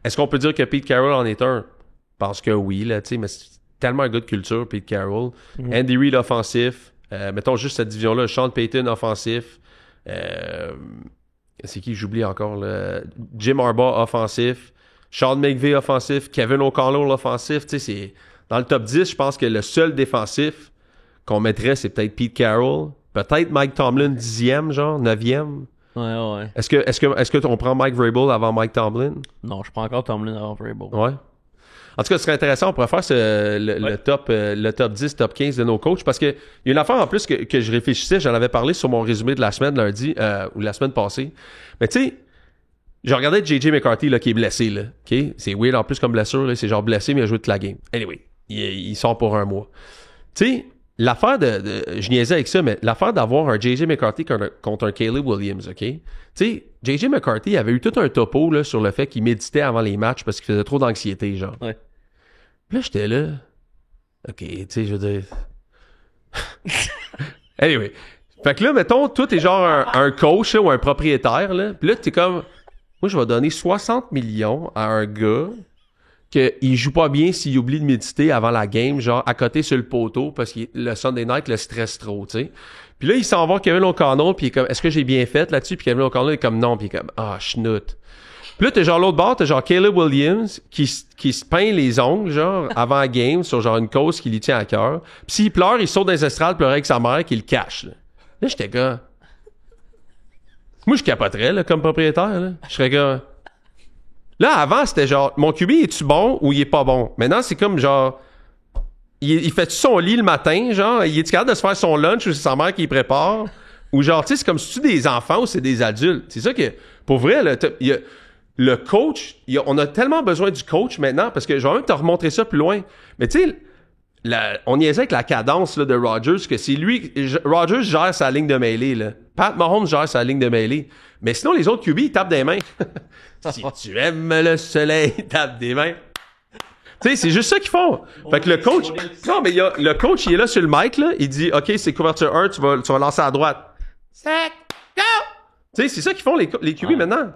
Est-ce qu'on peut dire que Pete Carroll en est un? Parce que oui, là, tu sais, mais c'est tellement un gars de culture, Pete Carroll. Andy Reid offensif. Mettons juste cette division-là. Sean Payton offensif. C'est qui j'oublie encore? Là? Jim Harbaugh offensif. Sean McVay offensif. Kevin O'Connell offensif. Tu sais, c'est... Dans le top 10, je pense que le seul défensif qu'on mettrait, c'est peut-être Pete Carroll. Peut-être Mike Tomlin, 10e, genre, 9e. Ouais. Est-ce que on prend Mike Vrabel avant Mike Tomlin? Non, je prends encore Tomlin avant Vrabel. Ouais. En tout cas, ce serait intéressant, on pourrait faire le top 10, top 15 de nos coachs, parce que il y a une affaire en plus que je réfléchissais, j'en avais parlé sur mon résumé de la semaine lundi, ou la semaine passée. Mais tu sais, je regardais J.J. McCarthy là, qui est blessé, là. OK? C'est weird en plus comme blessure, là. C'est genre blessé, mais il a joué toute la game. Anyway, il sort pour un mois. Tu sais, l'affaire je niaisais avec ça, mais l'affaire d'avoir un J.J. McCarthy contre un Caleb Williams, OK? Tu sais, J.J. McCarthy avait eu tout un topo là, sur le fait qu'il méditait avant les matchs parce qu'il faisait trop d'anxiété, genre. Ouais. Puis là, j'étais là. OK, tu sais, je veux dire... Anyway. Fait que là, mettons, toi, t'es genre un coach là, ou un propriétaire, là. Puis là, t'es comme... Moi, je vais donner 60 millions à un gars qu'il joue pas bien s'il oublie de méditer avant la game, genre à côté sur le poteau, parce que le Sunday night le stresse trop, tu sais. Puis là, il s'en va Kevin O'Connell, puis il est comme, est-ce que j'ai bien fait là-dessus? Puis Kevin O'Connell est comme, non, puis il est comme, schnout. Puis là, t'as genre l'autre bord, t'as genre Caleb Williams qui se peint les ongles, genre, avant la game, sur genre une cause qui lui tient à cœur. Puis s'il pleure, il saute dans les estrades pleurer avec sa mère qui le cache, là j'étais gars. Moi, je capoterais, là, comme propriétaire, là. Je serais gars. Là, avant, c'était genre, mon QB, est-tu bon ou il est pas bon? Maintenant, c'est comme genre, il fait-tu son lit le matin, genre, il est-tu capable de se faire son lunch ou c'est sa mère qui le prépare? Ou genre, tu sais, c'est comme si tu des enfants ou c'est des adultes. C'est ça que, pour vrai, là, le coach, on a tellement besoin du coach maintenant, parce que je vais même te remontrer ça plus loin. Mais tu sais, on niaisait avec la cadence là, de Rodgers, que c'est lui, Rodgers gère sa ligne de mêlée, là. Pat Mahomes gère sa ligne de mêlée. Mais sinon, les autres QB, ils tapent des mains. Si tu aimes le soleil, tape des mains. Tu sais, c'est juste ça qu'ils font. Fait que le coach... Non, mais le coach, il est là sur le mic, là. Il dit, OK, c'est couverture 1, tu vas lancer à droite. Sac, go! Tu sais, c'est ça qu'ils font, les QB, maintenant.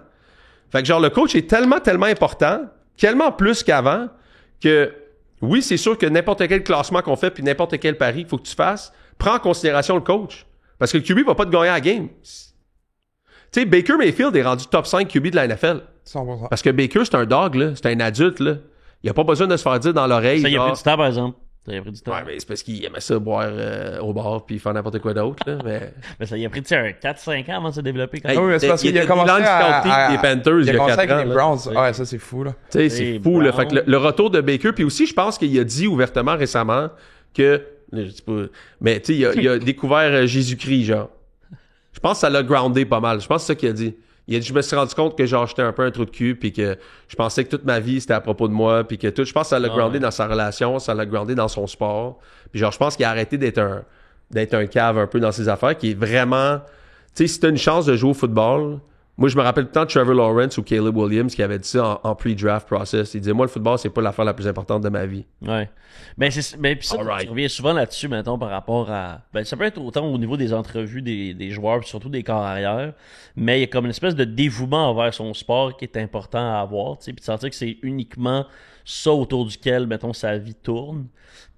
Fait que genre, le coach est tellement important, tellement plus qu'avant, que... Oui, c'est sûr que n'importe quel classement qu'on fait puis n'importe quel pari qu'il faut que tu fasses, prends en considération le coach. Parce que le QB va pas te gagner à la game. Tu sais, Baker Mayfield est rendu top 5 QB de la NFL. 100%. Parce que Baker, c'est un dog, là. C'est un adulte, là. Il a pas besoin de se faire dire dans l'oreille. Ça, il a genre... pris du temps, par exemple. Ça, il a pris du temps. Ouais, mais c'est parce qu'il aimait ça boire au bar puis faire n'importe quoi d'autre, là. Mais ça, il a pris, tu sais, un 4-5 ans avant de se développer. Quand hey, Oui, mais c'est parce qu'il a commencé des Panthers il y a 4 avec ans. les là. Browns. Ouais, ça, c'est fou, là. Tu sais, c'est fou, là. Fait que le retour de Baker, puis aussi, je pense qu'il a dit ouvertement récemment que, je dis pas, mais tu sais, il a découvert Jésus-Christ, genre. Je pense que ça l'a groundé pas mal. Je pense que c'est ça qu'il a dit. Il a dit, je me suis rendu compte que genre j'étais un peu un trou de cul, puis que je pensais que toute ma vie c'était à propos de moi, puis que tout. Je pense que ça l'a groundé dans sa relation, ça l'a groundé dans son sport. Puis genre, je pense qu'il a arrêté d'être un cave un peu dans ses affaires, qui est vraiment. Tu sais, si t'as une chance de jouer au football. Moi, je me rappelle tout le temps de Trevor Lawrence ou Caleb Williams qui avait dit ça en pre-draft process. Il disait, moi, le football, c'est pas l'affaire la plus importante de ma vie. Ouais. Mais puis ça, tu reviens souvent là-dessus, mettons, par rapport à... Ben, ça peut être autant au niveau des entrevues des joueurs, puis surtout des corps arrière, mais il y a comme une espèce de dévouement envers son sport qui est important à avoir, tu sais, puis de sentir que c'est uniquement ça autour duquel, mettons, sa vie tourne.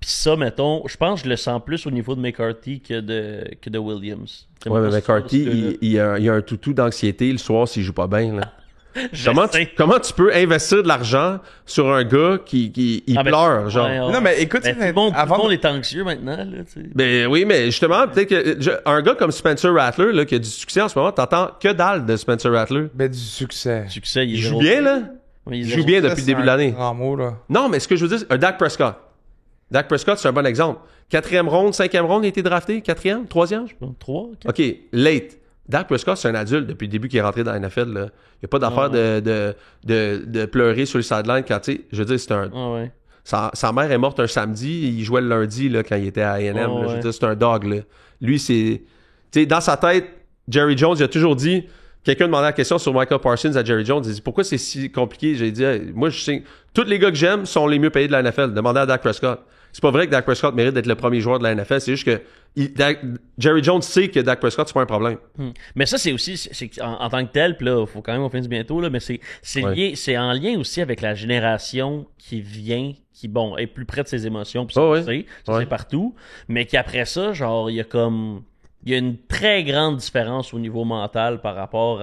Puis ça, mettons, je pense que je le sens plus au niveau de McCarthy que de Williams. Ouais, mais McCarthy, il a un toutou d'anxiété le soir s'il joue pas bien, là. Comment tu peux investir de l'argent sur un gars qui pleure, genre? Ouais. Non, mais écoute, tout le monde est anxieux maintenant, là, tu sais. Ben oui, mais justement, peut-être que un gars comme Spencer Rattler, là, qui a du succès en ce moment, t'entends que dalle de Spencer Rattler. Ben, du succès. Succès, Il joue bien, là. Oui, Il joue bien depuis le début de l'année. Grand mot, là. Non, mais ce que je veux dire, c'est un Dak Prescott. Dak Prescott, c'est un bon exemple. 4e ronde, 5e ronde, il a été drafté. 4e, 3e? 3, OK, late. Dak Prescott, c'est un adulte depuis le début qu'il est rentré dans la NFL. Là. Il n'y a pas d'affaire de pleurer sur le sideline quand, tu sais, je veux dire, c'est un... Ah ouais. Sa mère est morte un samedi, il jouait le lundi là, quand il était à A&M. Oh, là, je veux ouais. dire, c'est un dog. Là. Lui, c'est... Tu sais, dans sa tête, Jerry Jones, il a toujours dit... Quelqu'un demandait la question sur Michael Parsons à Jerry Jones. Il dit, pourquoi c'est si compliqué? J'ai dit, hey, moi, je sais... Tous les gars que j'aime sont les mieux payés de la NFL. Demandez à Dak Prescott. C'est pas vrai que Dak Prescott mérite d'être le premier joueur de la NFL. C'est juste que Jerry Jones sait que Dak Prescott, c'est pas un problème. Mais ça, c'est aussi, en tant que tel, puis là, faut quand même qu'on finisse bientôt, là, mais c'est Ouais. lié, c'est en lien aussi avec la génération qui vient, qui, bon, est plus près de ses émotions, puis ça, Oh, on ouais. le sait, ça, Ouais. c'est partout, mais qu'après ça, genre, il y a une très grande différence au niveau mental par rapport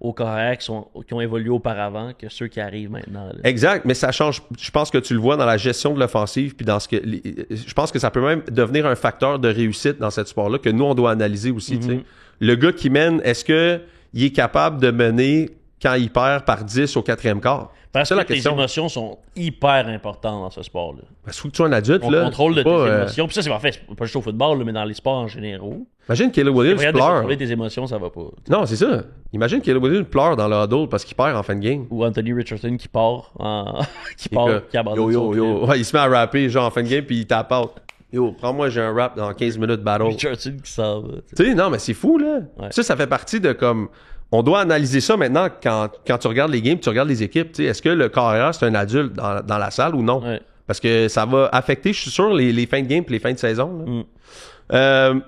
aux carrières qui ont évolué auparavant que ceux qui arrivent maintenant, là. Exact, mais ça change. Je pense que tu le vois dans la gestion de l'offensive, puis dans ce que. Je pense que ça peut même devenir un facteur de réussite dans cette sport-là que nous, on doit analyser aussi. Tu sais. Le gars qui mène, est-ce qu'il est capable de mener quand il perd par 10 au 4e quart? Parce C'est que la tes question. émotions sont hyper importantes dans ce sport-là. Parce que tu sois un adulte, Ton là. contrôle de c'est tes pas, émotions. Puis ça, c'est parfait. C'est pas juste au football, là, mais dans les sports en général. Imagine Caleb Williams Regarde de pleure. contrôler tes émotions, ça va pas. Non, c'est ça. Imagine Caleb Williams pleure dans le huddle parce qu'il perd en fin de game. Ou Anthony Richardson qui part qui abandonne son club. Ouais, il se met à rapper genre en fin de game puis il tape out. Yo, prends-moi, j'ai un rap dans 15 minutes battle. Richardson qui s'en va. Tu sais, non, mais c'est fou, là. Ouais. Ça fait partie de comme... On doit analyser ça maintenant quand tu regardes les games, tu regardes les équipes. Tu sais, est-ce que le carrière, c'est un adulte dans la salle ou non? Ouais. Parce que ça va affecter, je suis sûr, les fins de game et les fins de saison. Là.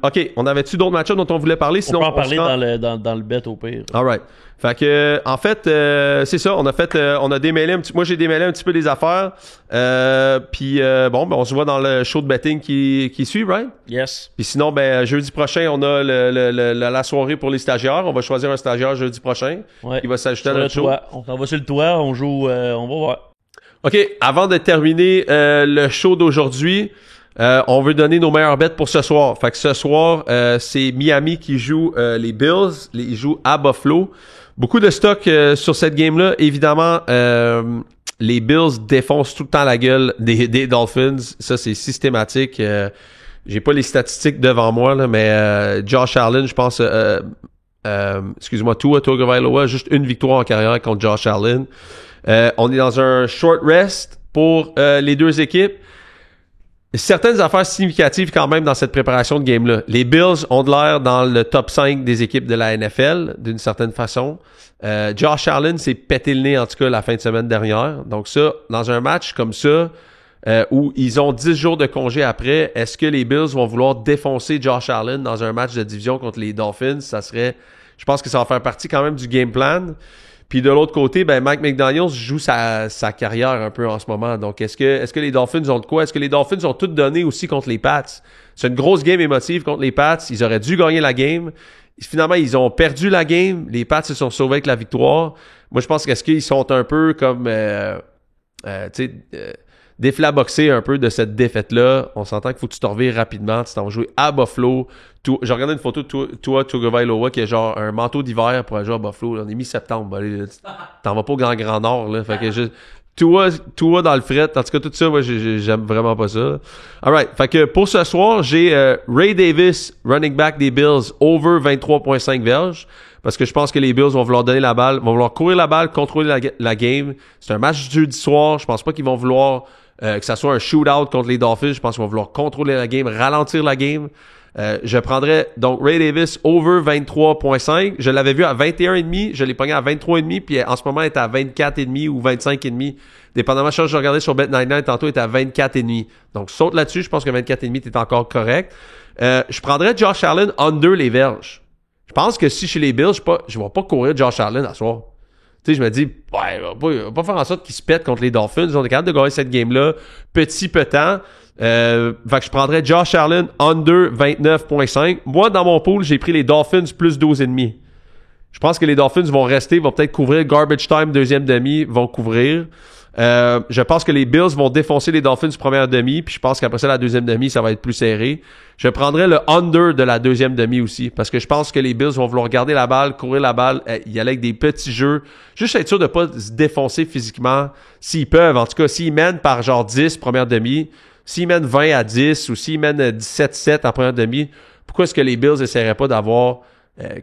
OK, on avait-tu d'autres match-ups dont on voulait parler? On Sinon, peut en parler se rend- dans le bet au pire. Alright. Fait que, en fait, c'est ça. On a démêlé un petit... Moi, j'ai démêlé un petit peu les affaires. Puis, bon, ben, on se voit dans le show de betting qui suit, right? Yes. Puis sinon, ben, jeudi prochain, on a la soirée pour les stagiaires. On va choisir un stagiaire jeudi prochain. Ouais. Qui va s'ajouter à Sur le notre show. toit. On s'en va sur le toit, on joue, on va voir. OK, avant de terminer le show d'aujourd'hui, on veut donner nos meilleures bêtes pour ce soir. Fait que ce soir, c'est Miami qui joue les Bills. Ils jouent à Buffalo. Beaucoup de stock sur cette game-là. Évidemment, les Bills défoncent tout le temps la gueule des Dolphins. Ça, c'est systématique. J'ai pas les statistiques devant moi, là, mais Josh Allen, je pense... excuse-moi, Tua Tagovailoa, juste une victoire en carrière contre Josh Allen. On est dans un short rest pour les deux équipes. Certaines affaires significatives quand même dans cette préparation de game-là. Les Bills ont de l'air dans le top 5 des équipes de la NFL, d'une certaine façon. Josh Allen s'est pété le nez, en tout cas, la fin de semaine dernière. Donc ça, dans un match comme ça, où ils ont 10 jours de congé après, est-ce que les Bills vont vouloir défoncer Josh Allen dans un match de division contre les Dolphins? Ça serait... Je pense que ça va faire partie quand même du game plan. Puis de l'autre côté, ben Mike McDaniels joue sa carrière un peu en ce moment. Donc est-ce que les Dolphins ont de quoi? Est-ce que les Dolphins ont tout donné aussi contre les Pats? C'est une grosse game émotive contre les Pats. Ils auraient dû gagner la game. Finalement, ils ont perdu la game. Les Pats se sont sauvés avec la victoire. Moi, je pense qu'est-ce qu'ils sont un peu comme déflaboxés un peu de cette défaite-là. On s'entend qu'il faut que tu te revires rapidement. Tu t'en jouer à Buffalo. J'ai regardé une photo de Tua Tagovailoa qui a genre un manteau d'hiver pour aller jouer à Buffalo. Là. On est mi-septembre. Allez, t'en vas pas au Grand Nord. Là. Fait que Tua dans le fret. En tout cas, tout ça, moi, j'aime vraiment pas ça. Alright. Fait que pour ce soir, j'ai Ray Davis, running back des Bills, over 23.5 verges. Parce que je pense que les Bills vont vouloir donner la balle, vont vouloir courir la balle, contrôler la game. C'est un match du jeudi soir. Je pense pas qu'ils vont vouloir que ça soit un shootout contre les Dolphins. Je pense qu'ils vont vouloir contrôler la game, ralentir la game. Je prendrais donc Ray Davis over 23.5. Je l'avais vu à 21,5. Je l'ai pogné à 23,5. Puis en ce moment, il est à 24,5 ou 25,5. Dépendamment de ce que je regardais sur Bet99, tantôt, il est à 24,5. Donc, saute là-dessus. Je pense que 24,5, t'es encore correct. Je prendrais Josh Allen under les verges. Je pense que si chez les Bills, je vais pas courir Josh Allen à soir. Tu sais, je me dis, ouais, il va pas faire en sorte qu'il se pète contre les Dolphins. On est capable de gagner cette game-là petit peu temps. Fait que je prendrais Josh Allen under 29.5. Moi, dans mon pool, j'ai pris les Dolphins plus 12,5. Je pense que les Dolphins vont rester, vont peut-être couvrir garbage time, deuxième demi, vont couvrir. Je pense que les Bills vont défoncer les Dolphins première demi, puis je pense qu'après ça, la deuxième demi, ça va être plus serré. Je prendrais le under de la deuxième demi aussi, parce que je pense que les Bills vont vouloir garder la balle, courir la balle, y aller avec des petits jeux, juste être sûr de pas se défoncer physiquement, s'ils peuvent. En tout cas, s'ils mènent par genre 10 première demi, s'ils mènent 20-10 ou s'ils mènent 17-7 en première demi, pourquoi est-ce que les Bills n'essaieraient pas d'avoir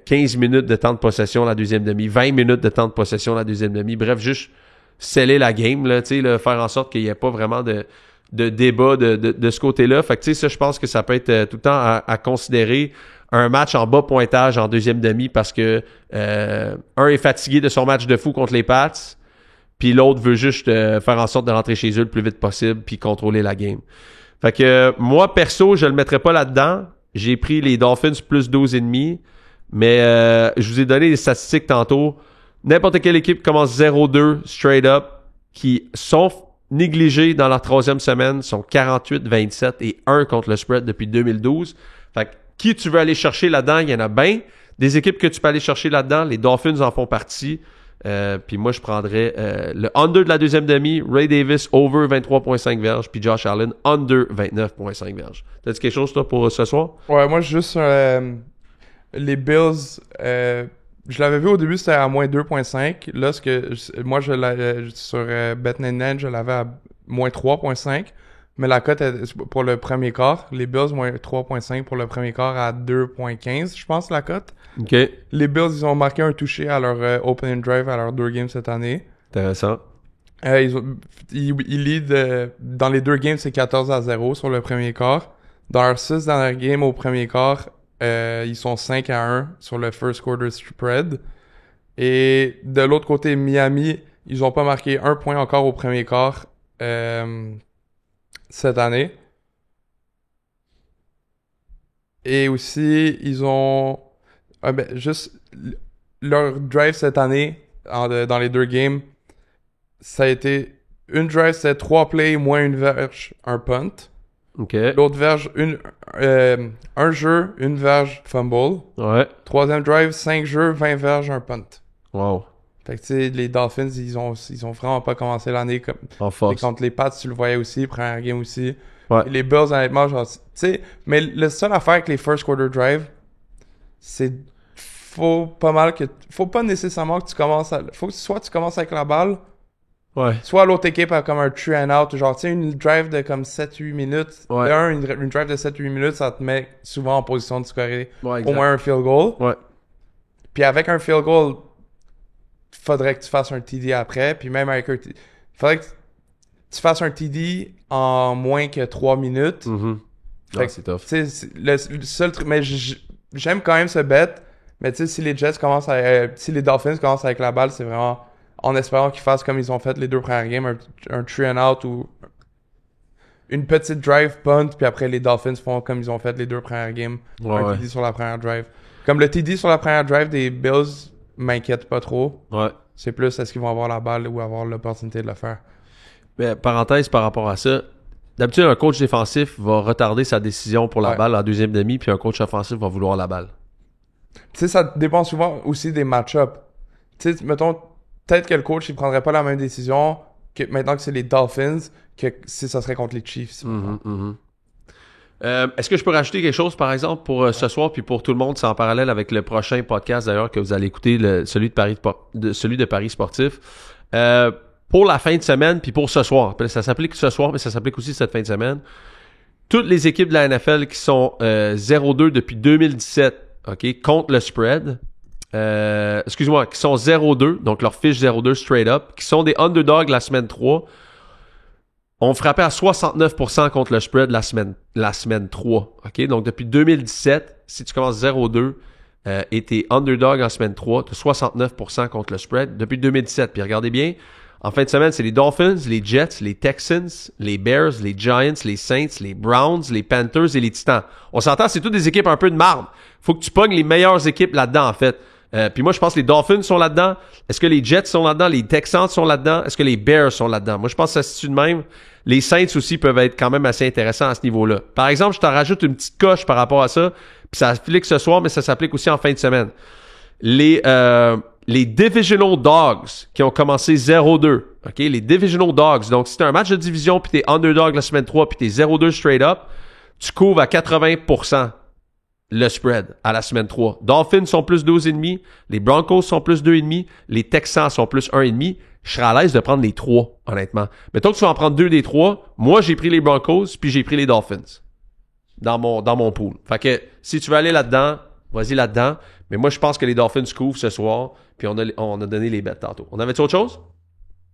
15 minutes de temps de possession la deuxième demi, 20 minutes de temps de possession la deuxième demi, bref, juste sceller la game, là, faire en sorte qu'il n'y ait pas vraiment de débat de ce côté-là. Fait que tu sais, ça, je pense que ça peut être tout le temps à considérer. Un match en bas pointage en deuxième demi parce que un est fatigué de son match de fou contre les Pats, puis l'autre veut juste faire en sorte de rentrer chez eux le plus vite possible puis contrôler la game. Fait que moi, perso, je le mettrais pas là-dedans. J'ai pris les Dolphins plus 12,5, mais je vous ai donné des statistiques tantôt. N'importe quelle équipe commence 0-2 straight up, qui sont négligés dans leur troisième semaine, sont 48-27 et 1 contre le spread depuis 2012. Fait que qui tu veux aller chercher là-dedans? Il y en a bien. Des équipes que tu peux aller chercher là-dedans, les Dolphins en font partie. Puis moi, je prendrais le under de la deuxième demi, Ray Davis over 23,5 verges, puis Josh Allen under 29,5 verges. T'as-tu quelque chose, toi, pour ce soir? Ouais, moi, juste les Bills, je l'avais vu au début, c'était à moins 2,5. Là, moi, sur Bet99, je l'avais à moins 3,5. Mais la cote pour le premier quart, les Bills, moins 3,5 pour le premier quart à 2,15, je pense, la cote. OK. Les Bills, ils ont marqué un touché à leur opening drive à leurs 2 games cette année. Intéressant. Ils lead dans les 2 games, c'est 14-0 sur le premier quart. Dans leurs 6 dernières games au premier quart, ils sont 5-1 sur le first quarter spread. Et de l'autre côté, Miami, ils ont pas marqué un point encore au premier quart cette année. Et aussi, ils ont juste leur drive cette année dans les 2 games, ça a été une drive, c'est 3 plays, moins une verge, un punt. OK. L'autre verge, un jeu, une verge, fumble. Ouais. Troisième drive, 5 jeux, 20 verges, un punt. Wow. Fait que tu sais, les Dolphins, ils ont vraiment pas commencé l'année comme... En force. Contre les Pats, tu le voyais aussi, première game aussi. Ouais. Et les Bills, honnêtement, genre, tu sais, mais le seul affaire avec les first quarter drive, c'est faut pas nécessairement que tu commences faut que soit tu commences avec la balle, Ouais. soit l'autre équipe a comme un 3 and out, genre, tu sais, une drive de comme 7-8 minutes. Ouais. Une drive de 7-8 minutes, ça te met souvent en position de scorer Ouais, au exact. moins un field goal. Ouais. Puis avec un field goal, faudrait que tu fasses un TD après. Puis même avec faudrait que tu fasses un TD en moins que 3 minutes. Mhm. Fait Ah, que, c'est tough. tu sais, le seul truc... Mais j'aime quand même ce bet. Mais tu sais, si les Jets commencent si les Dolphins commencent avec la balle, c'est vraiment en espérant qu'ils fassent comme ils ont fait les 2 premières games, un 3 and out ou une petite drive punt, puis après les Dolphins font comme ils ont fait les 2 premières games, un TD sur la première drive. Comme le TD sur la première drive des Bills m'inquiète pas trop. Ouais. C'est plus est-ce qu'ils vont avoir la balle ou avoir l'opportunité de le faire. Mais parenthèse par rapport à ça, d'habitude, un coach défensif va retarder sa décision pour la Ouais. balle en deuxième demi, puis un coach offensif va vouloir la balle. Tu sais, ça dépend souvent aussi des match-ups. Tu sais, mettons, peut-être que le coach, il prendrait pas la même décision que maintenant que c'est les Dolphins que si ça serait contre les Chiefs. Mhm, mhm. Est-ce que je peux rajouter quelque chose, par exemple, pour ce soir, puis pour tout le monde, c'est en parallèle avec le prochain podcast, d'ailleurs, que vous allez écouter, celui de Paris Sportif. Pour la fin de semaine, puis pour ce soir. Ça s'applique ce soir, mais ça s'applique aussi cette fin de semaine. Toutes les équipes de la NFL qui sont 0-2 depuis 2017, OK, contre le spread, excuse-moi, qui sont 0-2, donc leur fiche 0-2 straight up, qui sont des underdogs la semaine 3, ont frappé à 69% contre le spread la semaine 3. OK? Donc, depuis 2017, si tu commences 0-2 et t'es underdog en semaine 3, tu as 69% contre le spread depuis 2017. Puis regardez bien, en fin de semaine, c'est les Dolphins, les Jets, les Texans, les Bears, les Giants, les Saints, les Browns, les Panthers et les Titans. On s'entend, c'est toutes des équipes un peu de marde. Faut que tu pognes les meilleures équipes là-dedans, en fait. Puis moi, je pense que les Dolphins sont là-dedans. Est-ce que les Jets sont là-dedans? Les Texans sont là-dedans? Est-ce que les Bears sont là-dedans? Moi, je pense que ça se situe de même. Les Saints aussi peuvent être quand même assez intéressants à ce niveau-là. Par exemple, je t'en rajoute une petite coche par rapport à ça. Puis ça s'applique ce soir, mais ça s'applique aussi en fin de semaine. Les Divisional Dogs qui ont commencé 0-2. OK? Les Divisional Dogs. Donc, si t'as un match de division puis t'es underdog la semaine 3 puis t'es 0-2 straight up, tu couvres à 80%. le spread à la semaine 3. Dolphins sont plus 12,5. Les Broncos sont plus 2,5. Les Texans sont plus 1,5. Je serais à l'aise de prendre les 3, honnêtement. Mettons que tu vas en prendre 2 des 3. Moi, j'ai pris les Broncos, puis j'ai pris les Dolphins dans mon pool. Fait que si tu veux aller là-dedans, vas-y là-dedans. Mais moi, je pense que les Dolphins couvrent ce soir, puis on a donné les bêtes tantôt. On avait-tu autre chose?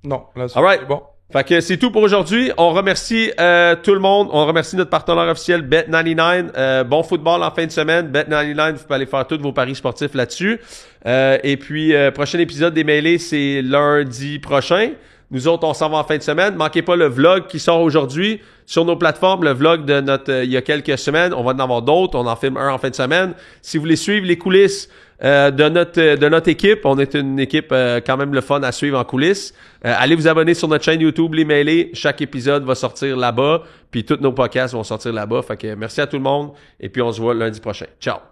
Non, là, All right. c'est bon. Fait que c'est tout pour aujourd'hui. On remercie tout le monde. On remercie notre partenaire officiel Bet99. Bon football en fin de semaine. Bet99, vous pouvez aller faire tous vos paris sportifs là-dessus. Et puis, prochain épisode des Mêlés, c'est lundi prochain. Nous autres, on s'en va en fin de semaine. Manquez pas le vlog qui sort aujourd'hui sur nos plateformes. Le vlog de notre il y a quelques semaines. On va en avoir d'autres. On en filme un en fin de semaine. Si vous voulez suivre les coulisses de notre équipe, on est une équipe quand même le fun à suivre en coulisses. Allez vous abonner sur notre chaîne YouTube Les Mêlés. Chaque épisode va sortir là-bas. Puis tous nos podcasts vont sortir là-bas. Fait que merci à tout le monde. Et puis on se voit lundi prochain. Ciao!